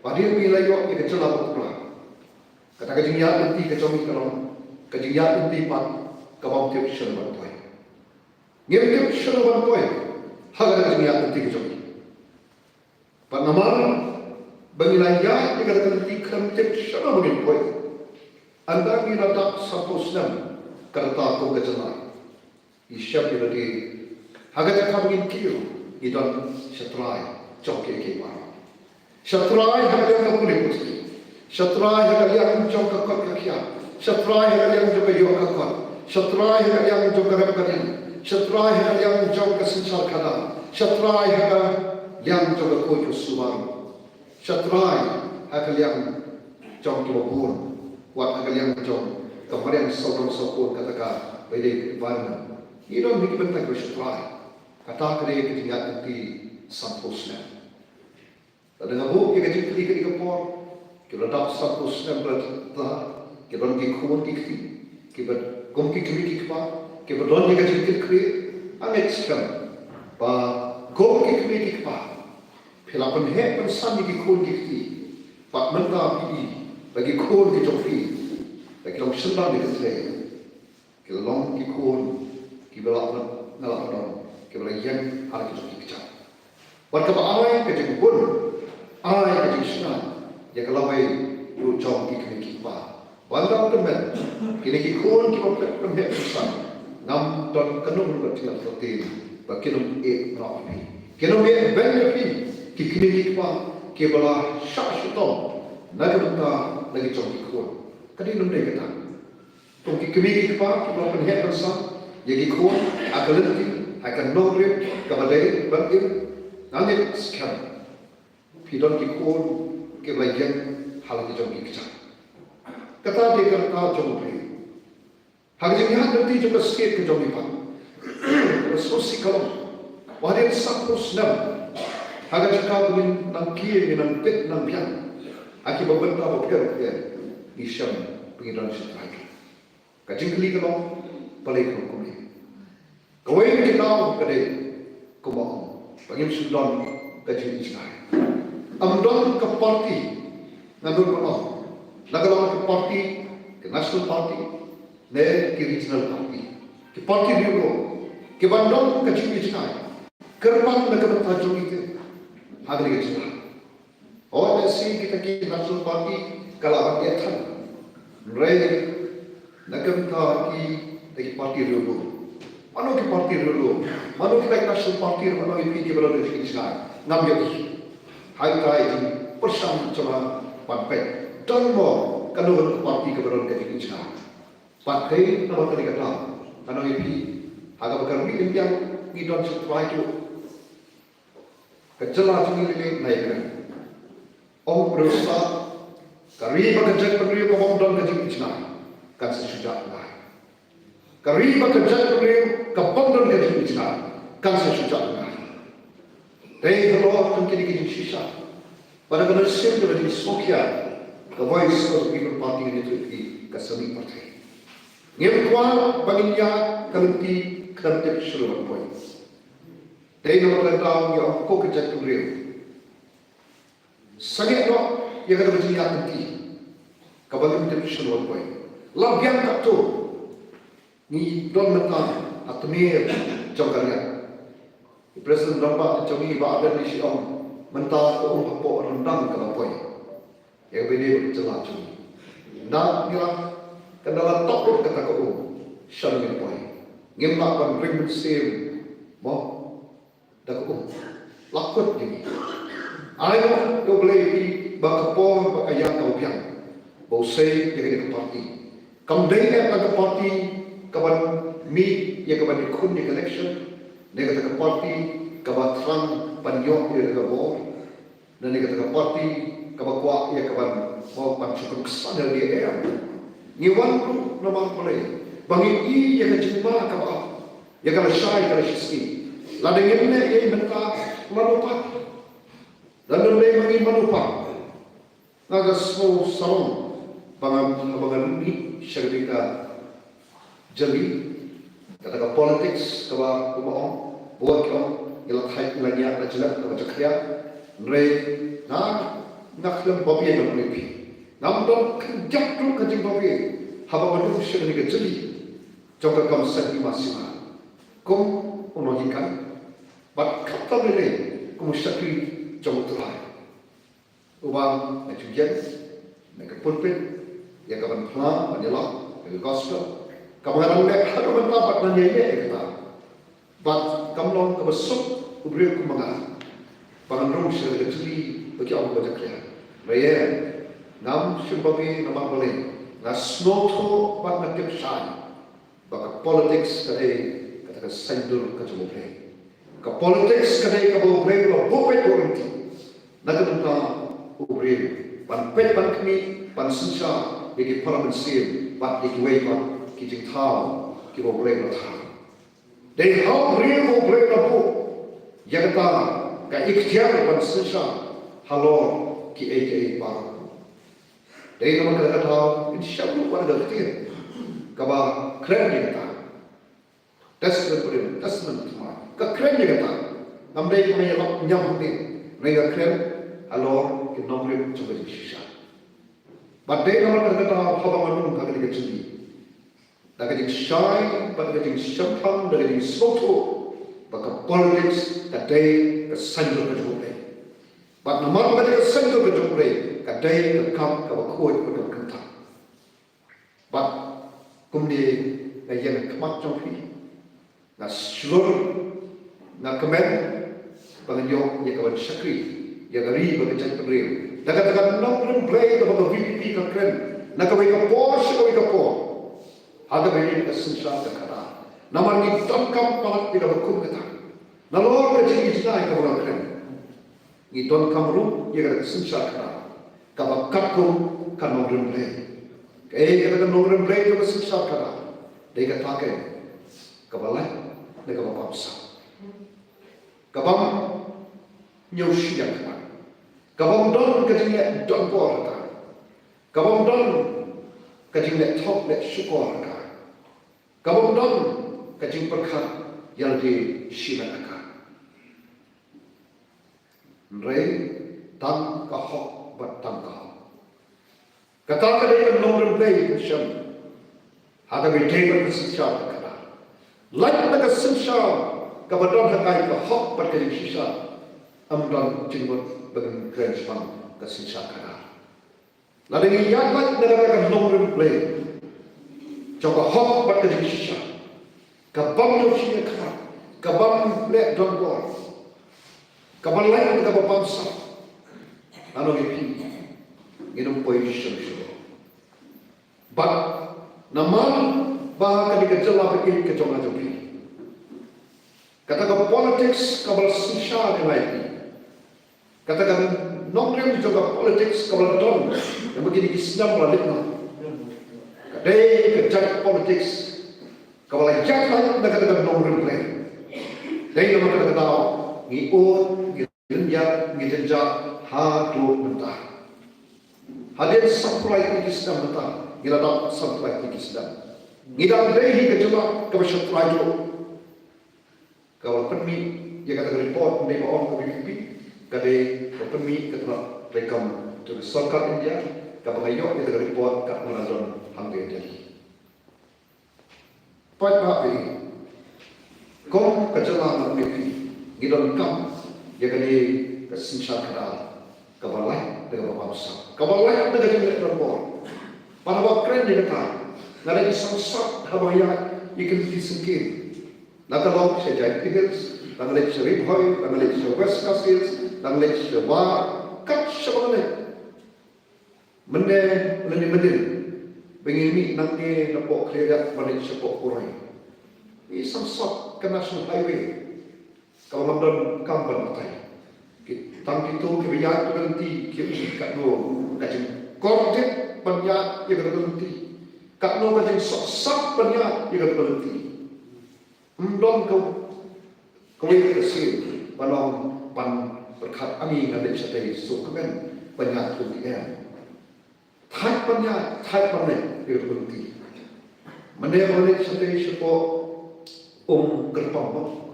Padahal bila yo kita celah pula. Kata kejian nanti kecomi kalau kejian nanti pat kabam tiap selawan toy. Ngem tiap selawan toy. Haga kejian nanti kecomi. Panamar bagi laya kita nanti kam tiap selawan toy. Anda kita tak sapusnam kereta ko kejelah. Isyap kita di haga kami kio idon setrai. Cokek kebar. Syatrai yang boleh putih. Syatrai yang cokak kakian. Syatrai yang juga yo kakak. Syatrai yang juga berkadin. Syatrai yang juga sensar kadang. Syatrai yang juga koyo suman. Syatrai yang jong kilobun. Wat yang jong kemarin sokon katakan beda environment. Ini dong bikin penting syatrai. Kata kedai ketinggalan nanti sampusnya. Dengan bu, kita jadi ketika kepor, kita dapat sampusnya berada, kita pergi kuat kiki, kita gomki kiki kepar, kita don jika jadi kiri, amet sekali, bah gomki kiki kepar, pelapan hep pensan jika kuat kiki, pak mentah ini, bagi kuat di joki, bagi long senang di ketleh, kita long kikuat, kita lapan nalapan, kita yang hari kita kicap. Warga awal kerja pun, awal kerja senang. Yang kalau bayi lu jom kini kipa, bandar temen, kini kikun kita perlu susah. Ngam don kenung bertiap tertin, bakinum rapi. Kenung benefit, kini kipa, kebala syak syutom, naga benda lagi jom kikun. Kadi nunde kata, tung kini kipa kita perlu susah. Yang kikun akan lebih akan nongre kepada bangkit. Nangit sekian, pidon kikun ke bagian hal kijong kikcak. Kata dia kata jong beri. Hal jengnya nanti juga sikit ke jong ipan. Resursi kalau wadah satu senam. Hal jengka bin nangkir bin pet nang biang. Aki berbenta berpikir Isyam pengiran seteragi. Kacing keli kalau balik ke kumi. Kau yang kita kedai kumau. Bagi Sudan kacing Israel. Amdan ke parti ngadul kumau. Nagalang ke parti ke National Party, ne ke Regional Party. Ke parti dulu. Ke bandang kacing Israel. Kerban negara tajam itu. Agak Israel. Oh, nasi kita ke National Party kalau dia tan. Mereka nak kaki dari parti dulu. Mana ke parti dulu? Mana kita National Party, mana itu kita berada di Israel. Nampak hai kai persam cuma panpek. Dan mo kalau parti keberadaan di Israel. Pakai nama tadi kata, mana itu agak berkerja yang kita sesuai itu. Kejelas ini naikkan. Oh berusaha. Kari bekerja pendiri pembangunan kecil Israel kan sesudah mulai. Kari bekerja pendiri pembangunan kecil Israel kan sesudah mulai. Dari kalau mungkin kita sisa pada kena siap dari Sokia the voice of the people party ini itu di keseni partai. Yang kuat baginya kelenti kerja seluruh poin. Dari nomor tentang yang kau kerja pendiri. Sangat no yang kata berjaya nanti kabar kita seluruh poin. Lagian kat tu ni don mentah atau ni jauh kalian. Presiden nampak macam ni ada di siang mentah tu apa rendang kalau poin. Yang benda berjelas tu. Nak ni lah kendala top kata kau seluruh poin. Ngemak kan ring sim mo dak kau lakut ni. Ayo kau boleh bakapon bakayang kau piang. Bau say yang ke parti. Kemudian yang ke parti kawan meet yang kawan ikut di election. Dia kata ke parti kawan Trump panjang dia ke bawah. Dan dia kata ke parti kawan kuat yang kawan mau pancukan kesana dia yang. Nyiwan tu nama boleh. Bangi i yang kecuma kawan. Yang kalau syai kalau syisi. Ladang ini yang mentah manupak. Dan lebih bangi manupak. Naga semua salon. Bangan ini syarika jeli kata politics kaba kumaong buat kau ilat hai ilanya rajla kaba cakya re nak lem babi yang menipi namun kerja tu kerja babi haba madu syarika jeli jauh kam sagi masih kum unohikan bat kata beli kum syakri jauh terlalu ubang najujan nak pulpit yang kawan pelan, menyelam, yang gospel. Kawan mereka ada mendapat nanya kita. But kamu kebesuk ubri kumangan. Panganrung sebagai ciri bagi Allah baca kalian. Raya, nam syubabi nama boleh. Nasnoto bat nakib shay. Baka politics kadai kata sendur kacububre. Ka politics kadai kabubre lo bupet orang Naga ubri. Pan pet pan kami pan susah. Bagi parliament sim, bat di kuai bat kijing tahu, kibo boleh bertahan. Dan hal real boleh lapu, yang kata ka ikhtiar pan susah, halor ki AKA baru. Dan nama kata insyaallah pada detik, kaba keren dia kata. Testament cuma, ka keren dia kata. Nampai kami nyam ni, mereka keren, halor ki nomor coba susah. Badai nama kata haba manung kagak dikecili. Dah kecil syai, pada kecil syampan, dah kecil soto, baka politics kadai kesanjur kejumpai. Bak nama kata kesanjur kejumpai, kadai kekam kabakuat pada kentang. Bak kemudian yang kemat jompi, na seluruh na kemen, pengenjong yang kawan syakri, yang gari bekerja peneriu. Dagat-dagat nong play ke baga VP ka kren na kawai ka po aga beli ka sensa ka kara namar ni tamkam palat tidak berkum kata na lor ka jigi jina ka baga kren Ngidon kamru ia kata sensa kena. Kabak kapkum kan nongren play. Kata nongren play kata sensa kena. Dia kata pakai kabalai dia kabak paksa. Kabam nyusi yang kena. Kabam don kajingnya don kor kata. Kabam don kajingnya top let syukur kata. Kabam don kajing perkat yang di silakan. Rei tang kahok batang kahok. Kata kadai nongren play kusam. Ada berdebat sesiapa kata. Lain pada sesiapa kebetulan hakai kahok berkali sisa. Amdan jenggot dengan krenspang kesesiapa kata. Lalu ini yang lain pada nongren play. Coba hok berkali sisa. Kabam dosia kata. Kabam lek donggor. Kapan lain kita berbangsa, anu ini, minum position show. But nama bahkan dikejelah begini kejongan jogi. Kata kapan politics kapan sosial yang lain. Kata kapan nongkrong juga politics kapan don yang begini Islam balik. Kadai kejadian politics kapan jangan kata nongkrong lain. Dari nama kata tahu. Ngikut, ngijenjak, hadu mentah. Hadir sampai Islam mentah, ngiladap sampai Islam. Ngidam lehi kejela kebesyatrai itu. Kalau permi, dia kata report mereka orang ke BPP, kadai permi kata rekam tu sarkar India, kalau ayok dia kata report kat Melazon Hanggai Delhi. Pai apa ini? Kau kejela nak BPP. Gidon kam dia kali kesensa kadal kabalai dengan bangsa kabalai dengan jenis berbor pada waktu dia kata nada disangsat habaya ikan disengkin nak kalau sejak hills nanglet serib hoy nanglet west castles nanglet sewa kat sebagainya mende bengini nanti napok kreat balik sepok kurai ini sangsat ke national highway. Kalau mamdan kampan matai, tang itu kebiayaan berhenti, kat no kacang korjet banyak yang berhenti, kat no kacang sok banyak yang berhenti. Mendon kau berhasil, panong pan berkat ami ngadek setai sukamen banyak berhenti. Thai banyak yang berhenti. Mana ngadek setai sepo gerbang.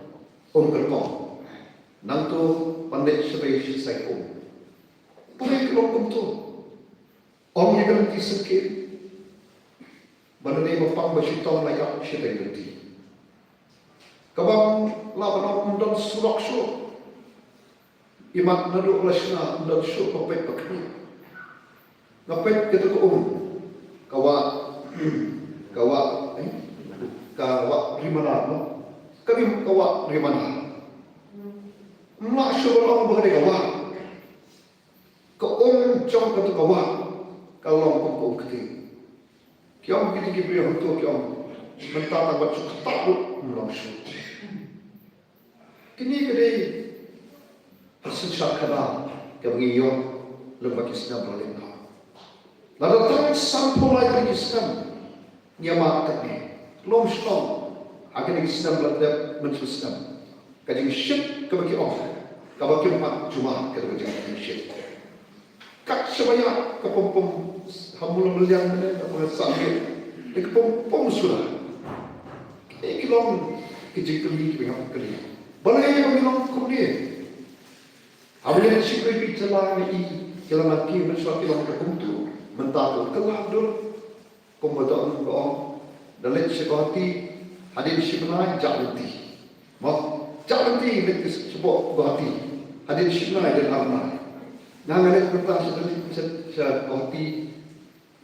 Gerkong, nanti pandai sebagai saya boleh kelopem tu, yang ganti sikit, mana ni bapang bersyaitan layak syaitan ganti. Kabang lawan dan surak, imat naduk lasna dan surak papet pakni, ngapet kita kawak rimana no. Kami kawak dari mana? Mak syurang berada kawak. Kau jom kata kawak. Kalau kau keti. Kiam kita kibri untuk kiam. Mentah tak baca takut langsung. Kini kedai persensa kena kebangiyo lembaga Islam berlain. Lalu tak sampai lagi Islam nyamak ni. Langsung. Akan Islam berada Islam. Kajian syek kebagi orang, kebagi empat Jumaat kebagi syek. Kak sebaya kepompom hamul meliang mana sambil kepompom sudah. Kilom kecil kebagi kali. Balai yang kilom kemudian. Awalnya syek bagi jalan ini jalan mati mensuat kilom kepuntu mentakut kelah dulu. Komodaan orang dalam sekati. Hadir syibnai jalanti. Jalanti itu sebab berhati. Hadir syibnai dan almai. Nangan kertas berhati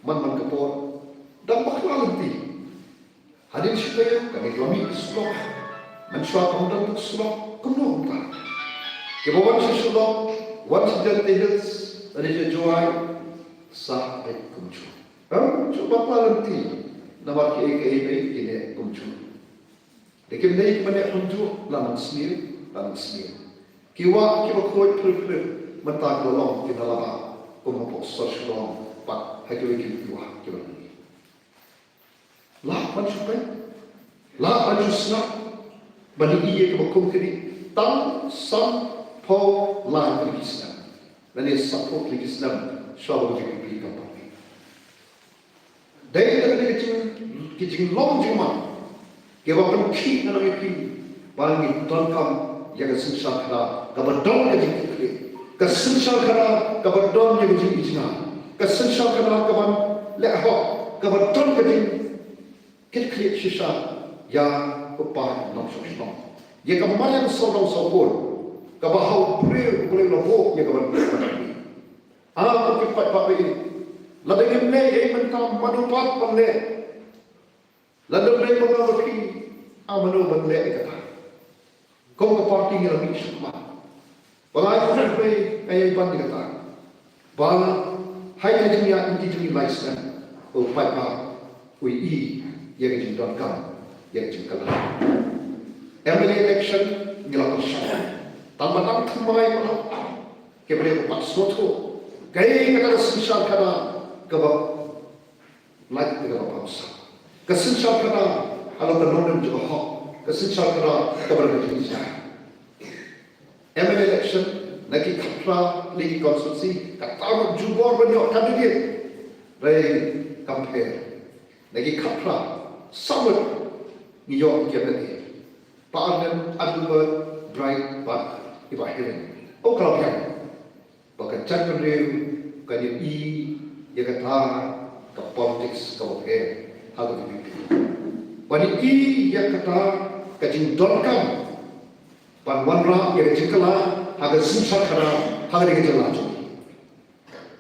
man kepor dan bakal nanti. Hadir syibnai kami kami kesulok. Mensuat kemudian kesulok kemudian tak. Kebawan sesulok wan sejak tehels dari sejuai sampai kuncu. Coba nanti nama KKI ini kuncu. Lekin naik mana kunjuk laman sendiri. Kiwa koi perlu mentah dolong kita lama kumpulan sosial pak hati kita dua kita ni. Lah macam lah macam senang bagi ia kebakum kini tam sam po lah bagi senang. Dan ia support lagi senang syawal jadi beli kapal ni. Dari negara kecil long cuma kita perlu kini nak lagi bagi tuan yang sensal kena kabadon kecil kesensal kena kabadon yang kecil ijna kesensal kena kaban leho kabadon kecil sisa yang upah nom sosong yang kemarin sorong sopor kabahau boleh lobo yang kaban aku kipat pakai ladang ini yang mentang manupat pandai ladang ini mengalami amanu pandai kata kau ke parti ni lagi semua. Bagai orang pun ayah iban dia kata, bagai hai kajian yang inti jadi license, upai pak, UI yang dijadikan, yang dijadikan. MLA election ngelak bersama. Tambah kemai malam, kemudian upat soto, gaya kata sensal kata kebab, like kebab bangsa. Kesensal kata kalau ternonim juga hak. Kesensal kena kepada Indonesia. MLA election lagi kapra lagi konstitusi kata jubor banyak kandidat dari campaign lagi kapra samut New Cabinet Parliament Albert Bright Park Ibrahim. Oh kalau yang bahkan jangan real kajian yang kata ke politics campaign hal itu. Wanita yang kata kajing dorkam panwanra yang jengkala haga susah kara haga dengan jalan jadi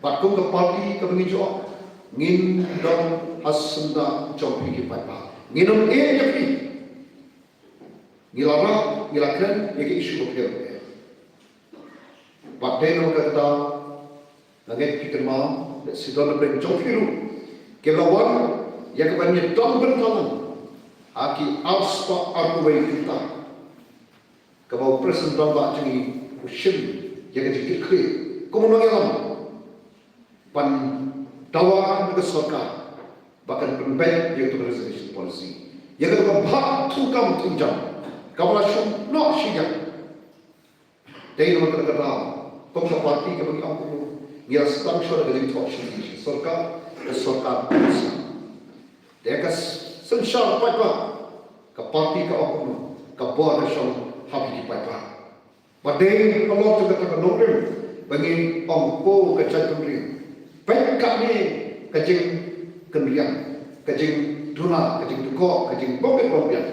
bakum ke parti ke pengijo ngin dong hasenda jopi ke papa nginom nyapi ngilara ngilakan yang isu berkira partai no kata langit pikir mau sidon ber jopi ru kelawan yang kebanyakan dong bertalan aki auspa argumen kita kalau presiden bangsa ini usia yang sedikit kiri komunal pan dawa negara serkar bahkan penbank yang itu reservation policy yang itu bahag tukam tunjang kalau langsung nak siap dari nomor kata komisi parti kami aku ngira sedang suara dari talk serkar dia kas sensal apa ke parti ke oknum ke buat nasional happy di pada badai kalau tu kata nomor bagi ongko ke cakapri baik kami kajing kendian kajing duna kajing duko kajing bombet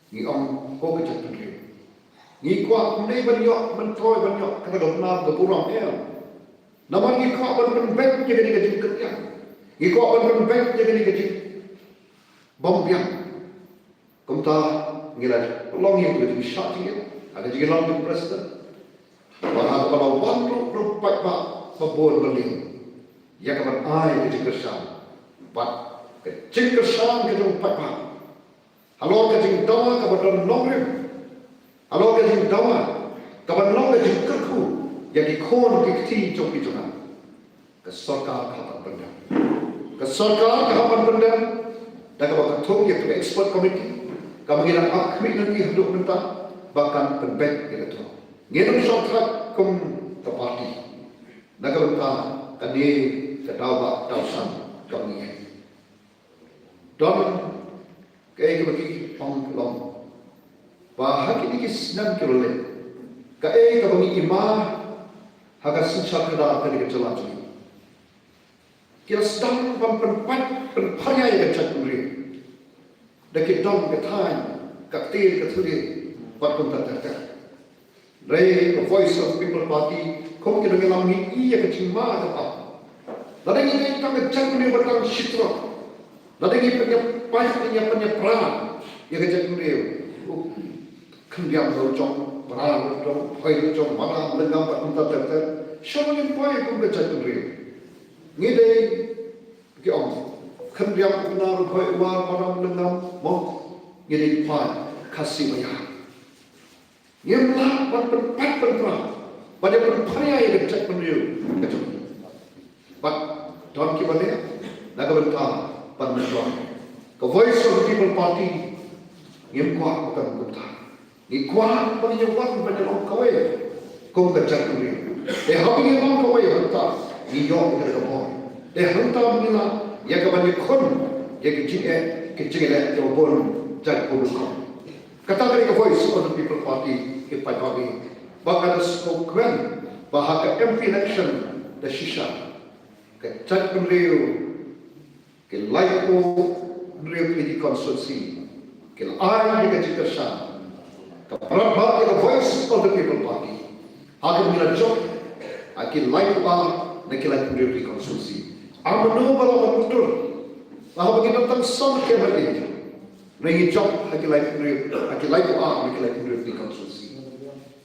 ni ongko ke cakapri ni kuat ni banyak mentoy banyak kena dona ke purang dia nama ni kuat banyak jadi kajing kendian ni kuat banyak jadi kajing bombet kumta ngira long yang begitu syak dia ada juga long di presiden bahwa kalau waktu rupai pak babon berling ya kapan ai ke kersan pat ke kersan ke rupai pak halo ke dawa kapan longrim halo ke dawa kapan long ke kerku yang dikon ke ti copi jona ke serkar kapan benda ke serkar kapan benda dan kapan ketua yang expert committee kami hilang akhir nanti hidup mentah bahkan penbank itu. Ngirim syarikat kum ke parti. Naga mentah kami kedawa tausan kami. Dan kaya bagi pangkelong. Bahagi ini senang keroleh. Kaya kami imah haga susah kena kena jalan jadi. Kira sedang penpaya yang cakap Dekat dong ketai, kaktir ketuli, buat kontak. Dari Voice of People Party, kau kena ngelami iya kecima apa? Lalu ini kita ngecek ni bertang citra. Lalu ini punya peran, yang ngecek ni, kendiam berjong, peran berjong, pay berjong, mana lengkap buat kontak. Siapa yang pay kau ngecek ni? Ni deh, kiam. Kendiam benar baik war orang lengam mau jadi pan kasih banyak. Yang lah penpat pentra banyak perpaya yang cek penriu kecil. But Don Kibane, Nagabanta, Panmatuan, the voice of the People Party, Yimqua bukan Gupta. Ikuan bagi jawab banyak orang kawai, kau kerja penriu. Habis orang kawai hantar, New York ke Gabon. Hantar begini, ya kebanyakan kon, ya kecil Gabon jadi publik. Kata kali voice of the People Party ipai bagi bakal spoken bahwa MP election the shisha ke chat penriu ke laipo penriu di konstitusi ke ai di kecitersa ke berapa the voice of the People Party akan dilanjut akan laipo nak penriu di konstitusi amanu bala betul bahwa kita tentang sama kebenaran Ringi job haki life penriu, haki life haki penriu di konstitusi.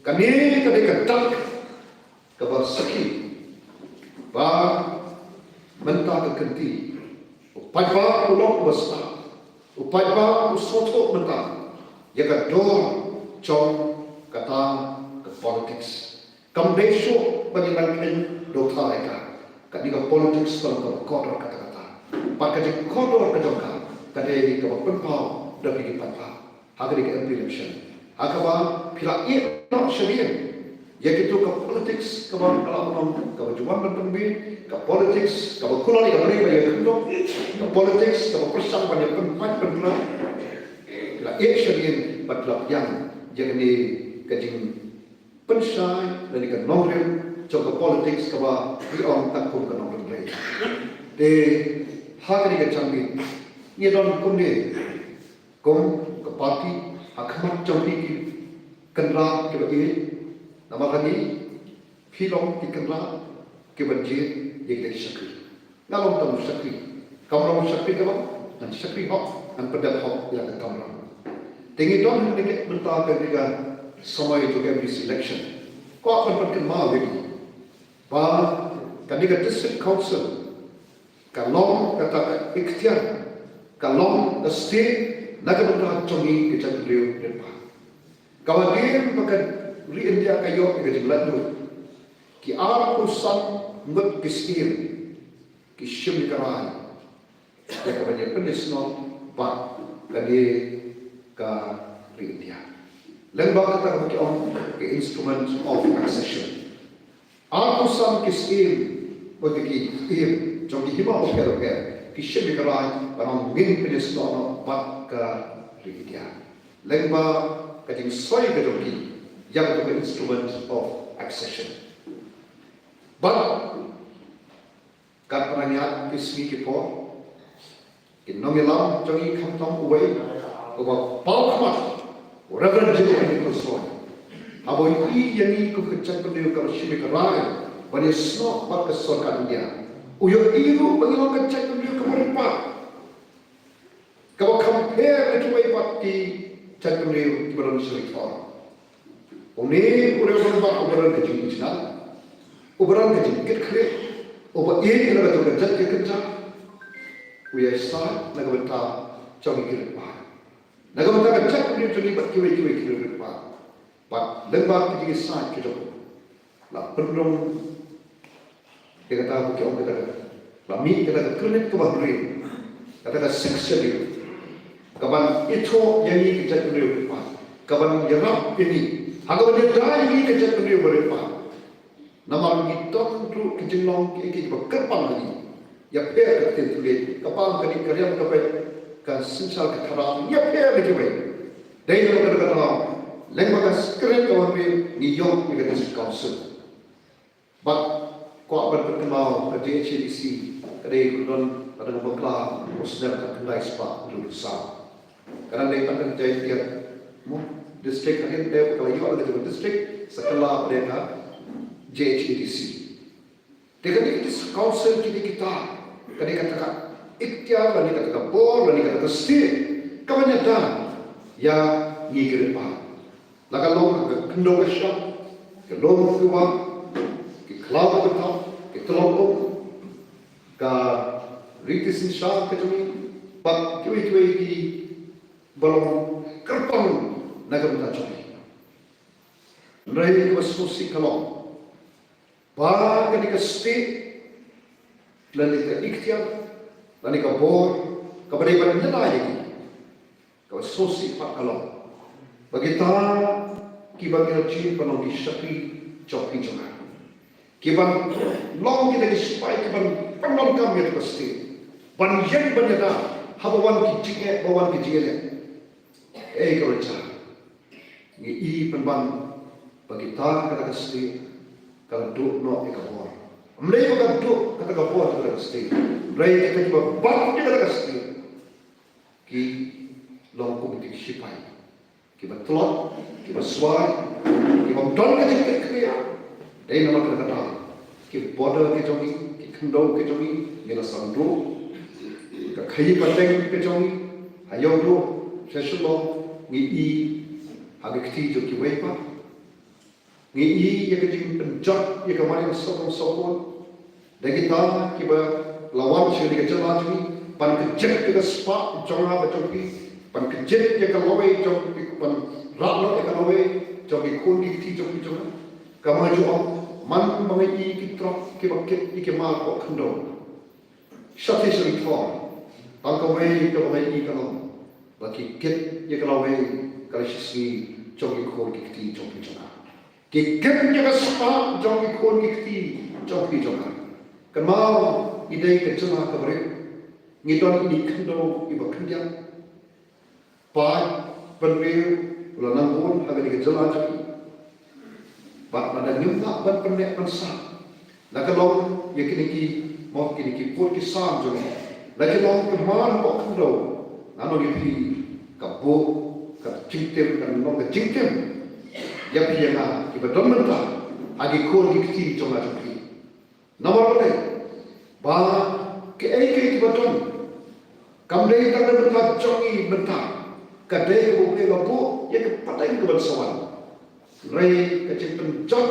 Kami ketika tak kabar sakit, bah mentah kekenti, upai bah ulok besar, upai bah usotok mentah, ya kedua jom kata ke politics. Kamu besok bagi nanti dokter mereka, ketika politics dalam kodor kata-kata, pakai kodor kejongkang, kadai kamu penpau. Dari kita, agar kita election, agar pihak ini nak syariah, iaitu ke politics, ke kalau jualan berpembin, ke politics, ke kulai ke mereka yang kendor, ke politics, ke persang banyak tempat bergerak, pihak ini syariah bergerak yang jadi kejing pensai dan ikan nongren, coba politics, ke orang takut ke nongren mereka. De hak ini kecambit, ia dalam kundi. Kong ke parti akamat jampi ki kendra ke bagi nama lagi film di kendra ke bagi yang dari syakri ngalong tamu syakri kamu syakri ke dan syakri hok dan pedang hok yang kamu tinggi don dekat mentah ketika semua itu every selection kau akan berkenal lagi bah ketika district council kalau kata ikhtiar kalau the state Nagabunda Chongi kita beliau depan. Kalau dia bukan India kayu kita jelaskan. Ki arah usan ngut kisir, kisim kerai. Ya kebanyakan penisno pak lagi ke India. Lembag kata kita ke instrument of accession. Arah usan kisir, bagi kisir, Chongi hima oker. Kisim kerai, barang min penisno pak ke India. Lengba kajing soy kedoki yang itu instrument of accession. But kat peranyat kismi kipo kinongilam jongi kamtong uway uba palkamat Reverend Jill ini kursoy. Abo ini yang ku kecak pendiu kalau shimi kerai bani snok pak kesokan dia. Uyo iru pengilang kecak pendiu kemaripat. Kalau compare dengan parti cakap ni berada di sekitar, ini orang orang berada di China, berada di Kekre, ini berada di Kerja, we start nak berita cakap kiri pak, nak berita cakap ni jadi berkiwi kiri pak, pak lembab kita start kita, lah penuh kita kata bukan kita kata, lah mi kita kata kernet kebahari, kata section ni. Kapan itu yang ini kerja beliau berapa? Kapan yerap ini? Agak berdaya ini kerja beliau berapa? Nama kita tu kejenglong kita berkerpan lagi. Ya per kita tulis. Kapan kali kerja kapan kan sensal keterangan. Ya per lagi baik. Dari mana kata lembaga sekeren kawan New York juga di council. But kau berkenal ke JHDC, kedai kemudian pada bekal musnah kedai spa dulu besar. Karena dia akan jadi dia distrik akhir dia kalau you ada di distrik setelah mereka JHDC. Dengan itu council kita katakan ikhtiar, katakan bor, katakan state, kebanyakan ya ngigir apa. Laga long kendo kesya, ke long kuwa, ke cloud betul, ke telok, ke ritisin syah ke cumi, pak cuy di balong kerpang naga betul cumi. Mereka masuk si kalong, Ba ketika state lalu ke ikhtiar lalu ke bor kepada ibadah nyata lagi kau sosi pak kalau bagi ta kiban kerja penuh disakri coki jangan kiban long kita disupai kiban penuh kami itu pasti ban yang banyak habawan kijinge bawan kijinge kalau cah ni penban bagi ta kata pasti kalau duk no ekabor mulai bukan duk kata ekabor kata pasti mulai kita cuba bang kata pasti ki long kumitik sipai ki betlot ki beswai ki don kecil kecil dari nama kata ki border ki jongi ki kendo ki jongi ni sandu ka khai pateng ki jongi ayo do sesulo ni agakti jo ki wepa ngi ya kejing penjat ya kemarin sokong dan kita kiba lawan sini ke jalan ini pan kejek kita spak jonga becoki pan kejek ya kalau jong pan raklo ya kalau jong kundi ti jong kama jo man mengi kita kiba ket ikmal ko khndo shati suri thor tangko we to we kalau baki ket ya kalau kalau sisi jong ko ti jong Kikem jaga spa jong ikon kiti jong pi jongan. Kemau idai kecela kabre ngidon ini kendo iba kendiang. Pai penreu ulanang pun agak dikecela jadi. Bak nada nyumta ban pendek pensa. Lakalong yakini mau kini put kisan jong. Lakalong kemar kok kendo. Nano dipi kabo ka cingtem kan nong ka cingtem. Ya piyana iba don mentah agi kor dikti jonga jongki nomor boleh ba ke ai iba don kamdei tak mentah jongi mentah kadai ko ke gapo ya ke patang ke balsawan rei kecil penjot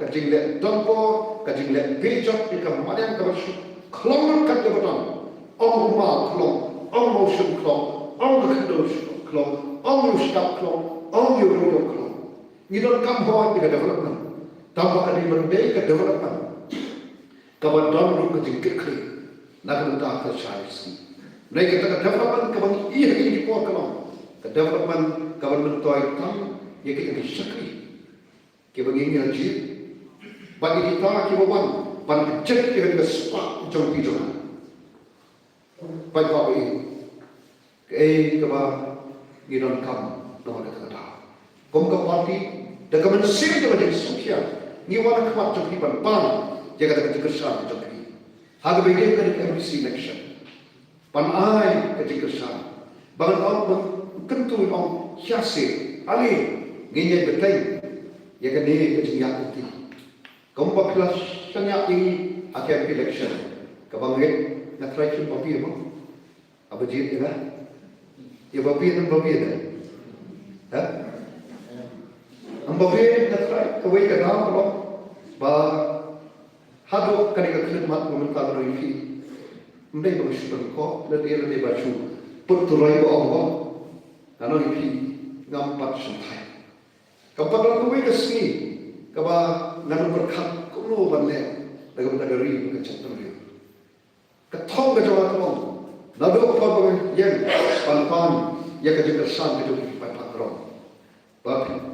kecil le dompo kecil le bejot ke kamadian ke balsu klong kat ke badan ong ma klong ong motion klong ong kendo klong ong stop klong ong yo klong You don't come forward with development. Tanpa kali berdaya ke development. Kawan don ru ke jingkir kri. Nak mentah ke syarisi. Mereka kata development kawan iya ini dipuak kalau. Ke development kawan mentoy tam ya kita disyakri. Kita begini aja. Bagi kita kita wan pan kecil kita kita sepak jom hijau. Baik apa ini? Kawan you don't come nama kata. Kom ke parti dengan mesin dia menjadi sukses. Ni wana kemat jom hiban pan jaga dengan kesan jom hi. Harga begini ke MBC election. Pan ai ke kesan. Bangan orang kentu orang hiasi ali nginye betai ya kan ni ke jinyak itu. Kompak kelas sanyak ini akan election. Kabanget nak try cun babi apa? Apa jid ya? Ya babi dan babi dah. Ha? Ambawe natrai kawai ka dam lo ba hado kani ka khidmat meminta ro ifi ndai ba shukran ko le le ba shu put to rai ba ba nano ifi ngam pat shantai ka pa ro kawai ka sni ka ba nanu berkhat ko no ban le daga ba dari ka chat ro ka thong ka jawa ko nado pa ba yen pan ya ka jikar san ka jo pa pa ro ba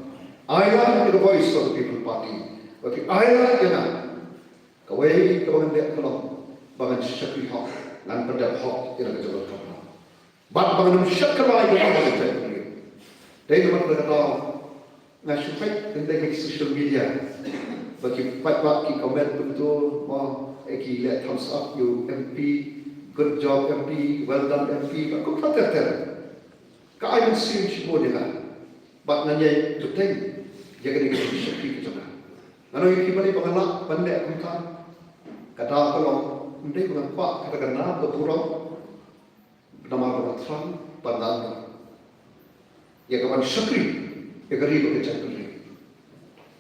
Ayah the voice of the people party. Okay, ayah kena. Kawai kabangan dia kalau bangan syakri hak, nan pada hak kira kejabat kamu. Bak bangan syakri ayah dia bangan syakri. Dari mana kita tahu? Ngasupek tentang social media. Bagi pak ki komen betul, mau eki let thumbs up you MP, good job MP, well done MP. Aku tak terter. Kau mesti cuba dia. Bak nanya betul. Jaga dengan syakri ke sana. Lalu yang kembali pengalak pandai kumtan. Kata kalau mendai dengan kuat kata kena ke purau nama beratan pandang. Ya kawan syakri ya kari bekerja kari.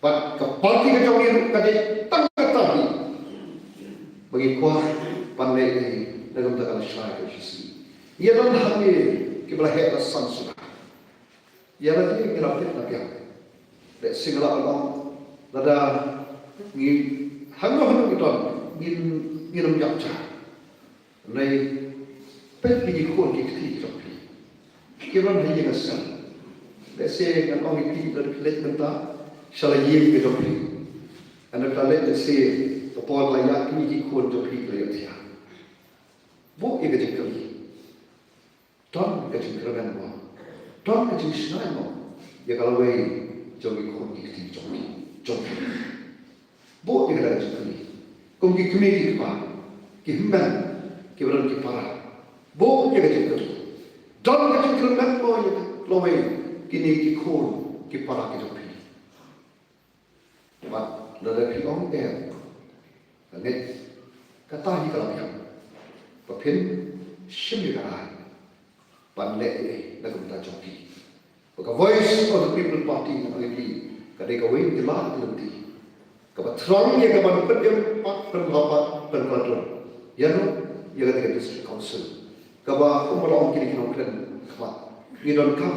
Pat kepati ke jauh yang kadi tangkat tadi. Bagi kuat pandai ini dalam dalam syai ke sisi. Ia dan hamil kiblah hebat sansudah. Ia lagi ngelapit lagi. Dek singala along nada ngi hang kita ngin yapcha nei pet pi ko ki ti jopi kiran hai yang asal lese kan ong pi let menta shala ye ke jopi anak let lese to por la ya ki ko jopi le ya bo e ke jikali ton ke jikran mo ton ke jisnai mo ya kalau wei jogi ko ki ti jopi bo e ke da jikali kung ki community pa ki himban ki beron ki para bo ye ke jikali don ke jikran mo ye lo wei ki ni ki ko ki para ki jopi ba la da pi ong e ne kata hi kala pi pa pin shim ni ka ban le na kum ta jopi ka voice of the people party na ngi ka de ka wei di la di ti ka ba throng ye ka ban pet yam pat pen la pat pen la tro ya no ye ka de district council ka ba ko mo long ki ni no kren ka ni don kam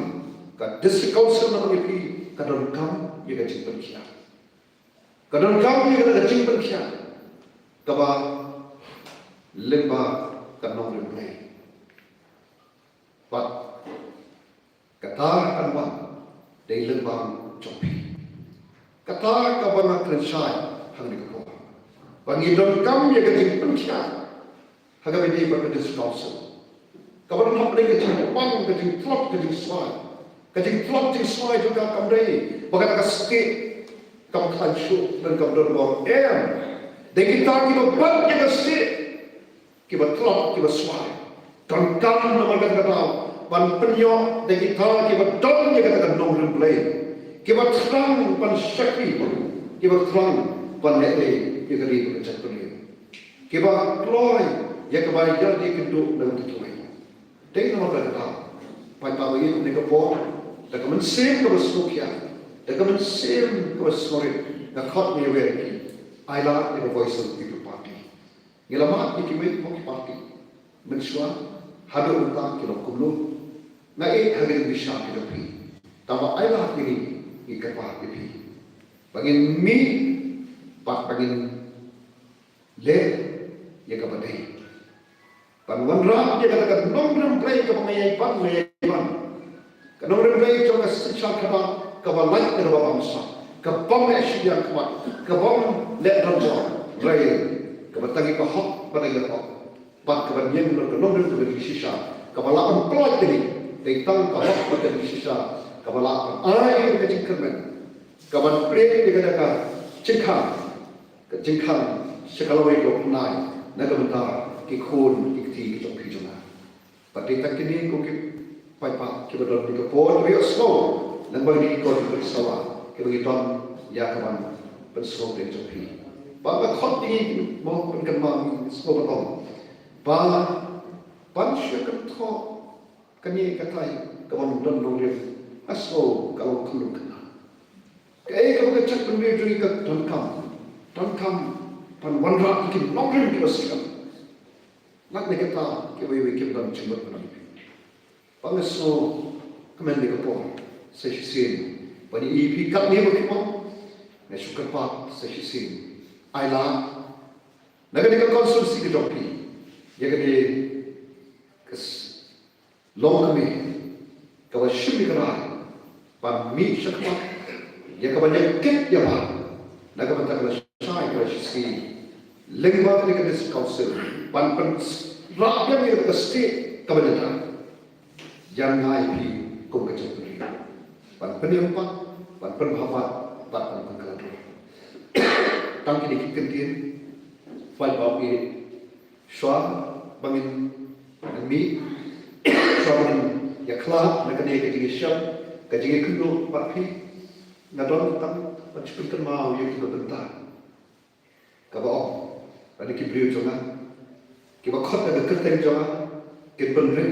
ka district council na ngi ka don kam ye ka ching pen kia ka don kam ye ka ching pen kia ka ba lemba ka nong le play pat kata kan ba dei lemba chopi kata ka ba na kren sai hang ni ko ba ngi don kam ye ka ching pen kia ha ga be dei ba ka district council ka ba na pre ka ching pang ka ching flop ka ching swai ka ching flop ching swai juga kam dei ba ka ske kam khan shu dan kam don bo de kita ki ba bat ye ka ske ki ba flop ki ba swai kan kam na ma ka ta ban penyo de kita ki ba don ye ka ta no rim play ki ba trang ban shakti ki ba trang ban le ye ka ri ka chat play ki ba kloy ye ka ba ya de ki do na tu tu dei no ka ta pai pa ye ne ka po da ka man sem ka ba su kya da ka man sem ka ba sorry na khot me we ki ai la the voice of the people party ngilama ki me mo ki party men shwa hado unta ki lo kumlo na e hagin bisha ki lo pi ta ai la ki ni ka pa ki pi bangin mi pa bangin le ye ka ba dei ban wan ra ye ka ka nong ram play ka ba ngai pan ngai pan ka nong ram play cho ka sicha ka ba lai ka ba bangsa ka bom e shi ya ka bom le ram bo rai ka ba tangi ka hok ba dai ka ba ka ba yen lo ka nong ram ka shi sha ka ba la am plot ni dei tang ka hok ba ka shi sha ka ba la ai ka jing kan ka ba pre ni ka ka jing kham shi ka lo wei lo nai na ka ba ki khôn ki thi ki chok phi chona pa te tak ni ko ki pai pa ki ba don ki ko po ri slow nang ba ni ko ki sawa ki ba ki ton ya ka ban ben slow de chok phi ba ba khot ni mo kun kan ma slow ba ton ba ban shi ka tho ka ni ka thai ka ban don lo ri a slow ka lo khun ka ka e ka ba chak pen ri ka ton kam pan wan ra ki nok ri ki ba sikam nak ne kita ke we ke dan chimot na pangaso kamen ne ko sa shisin bani ip kap ne mo ne shukar pa sa shisin ai la na ga ne ka consul si ke dopi ye ga ne kas long kami ka wa shimi ka pa mi shakpa ye ka ba ne ke ya ba na ga ba ta ka sai ka shisin lengba ne ka dis council pan rakyat yang pasti kebenaran yang ngai kum kecil pan penyempat pan penhabat pan pengkalan tang kini kentin fai bapi shwa bangin mi shwa bangin ya kla na kene ke jingi sham ke jingi kundu bapi na don tam pan chipun mau yang kita bentar kaba ada kibriu jonga ki ba khot da kerten jonga ken pen ren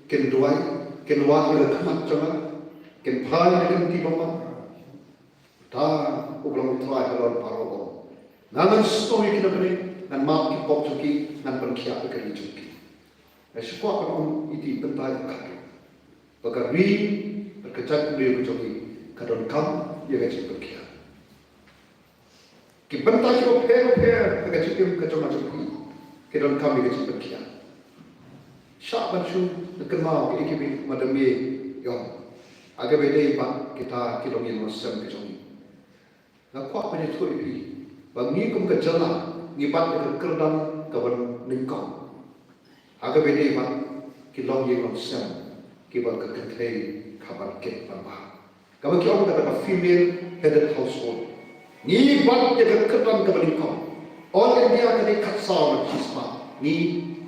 ken duai ken wa da khamat jonga ken phai da ken ti bamba ta ublong trai halon paro nangan story ki da bane nan ma ki pop ki nan pen khia ka ri chuki na shukwa ka on iti pen tai ka ba ka ri ka chat ri chuki ka don kam ye ga chi pen khia ki benta ki ope ka chitim ka choma chupi ki don kami ka chipin kia syak banchu dekan mau ki ikibi madami yom aga bede ba kita ki dong yin mosam ki chomi na kwa pa ni thui pi ba ngi kum ka jala ngi bat ka kerdam ka ban ningkong aga bede ba ki long yin mosam ki ba ka kathei khabar ke ba ka ba ki om ka female headed household ni bat ya kerdam ka ban ningkong all India ka ni khatsa wa chisma ni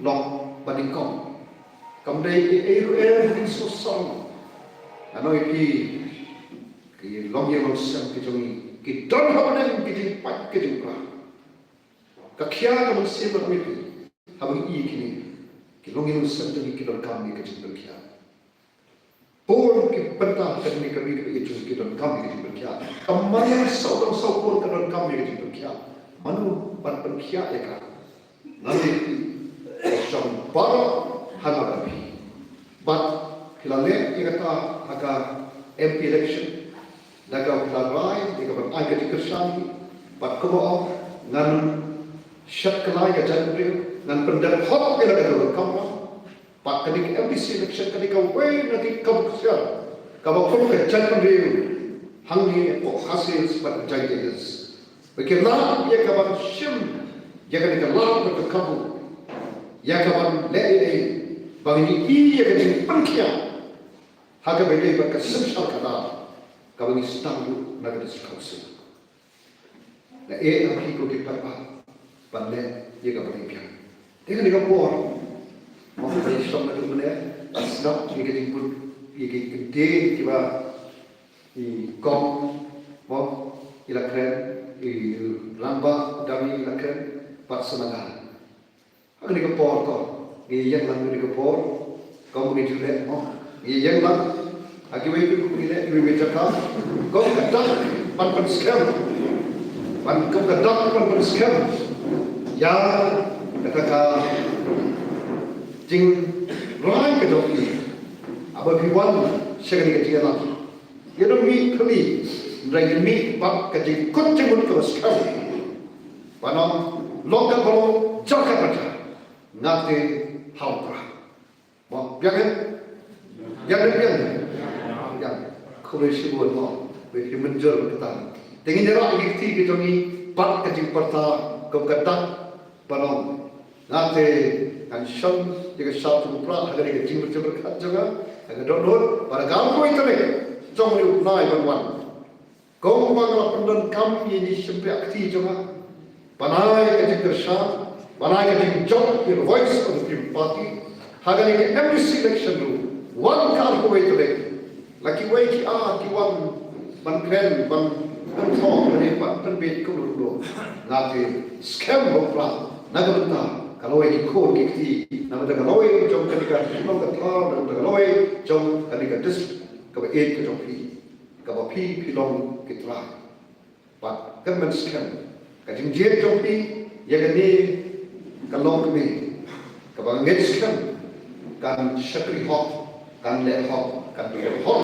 long ban ningkong kam dai ni so song anoi pi ki long yin mosam ki chomi ki don haban ki jing pat ki jing pra ka khia ka mun se ba mi habang I kini ki long yin mosam ki don kam ni ka jing khia por ki panta ka ni ka ni ki don kam ni ka jing khia kamman so dong so por ka don kam ni ka jing khia manu pan pan khia ya ka nani sham para hana pi but kilale ikata haka MP election daga rai daga ban aga dikersani bat ko ngan syakla ya janri ngan pendar hot ila daga kamra pat kadik MPC election kadik away nati kabuksia kabakul ka janri hangi ko hasil pat jayes bekirla ya kaban shim ya kadik la ka kabu ya kaban le bangni I ya kadik pankia haga bede ba ka simsal kada ka bani stambu na ka diskausi na am ki ko ki pa panne ye ka bani pya te ka por mo ka ni som na dumne asna ki ka ding put ye ki de ki ba I kom mo ila kren I lamba dami ila kren pat sanaga haga ni ka por ko ni yang lang ni ka por ko ni jule mo ye yang lang agi wei ku ni le we jaka ko ka dak pan scam pan ko ka dak pan scam ya kata ka jing rai ka dok ni aba bi wan shagani ka tiga la ye do mi khali rai mi pak ka jing kot jing mun ko scam panam loka bolo jaka pata ngate haupra mo biaken yang kuresi buat mo, bagi menjual kita. Dengan jarak ikti kita ni pat kecil perta kebetulan balong. Nanti kan sham jika satu pula agar kita jimur berkat juga agar download pada kamu itu ni jom ni naik bantuan. Kau mangala pendon kami ini sampai aktif juga. Panai kecil kerja, panai kecil job the voice of the Green Party. Agar kita every election dulu. One car ko way today. Laki way ki one ban kren ban thong ni pat tan bit ko lu ngati scam ho pra nagamta kalau way ko ki na da kalau way jom kanika no ka tha na da kalau way jom kanika dis ka ba eight ka jom ka ba pi long ki tra pat kan man scam ka jing je jom ya ka ni ka long ka ba nget scam kan shakri hot kan le hot kan le hot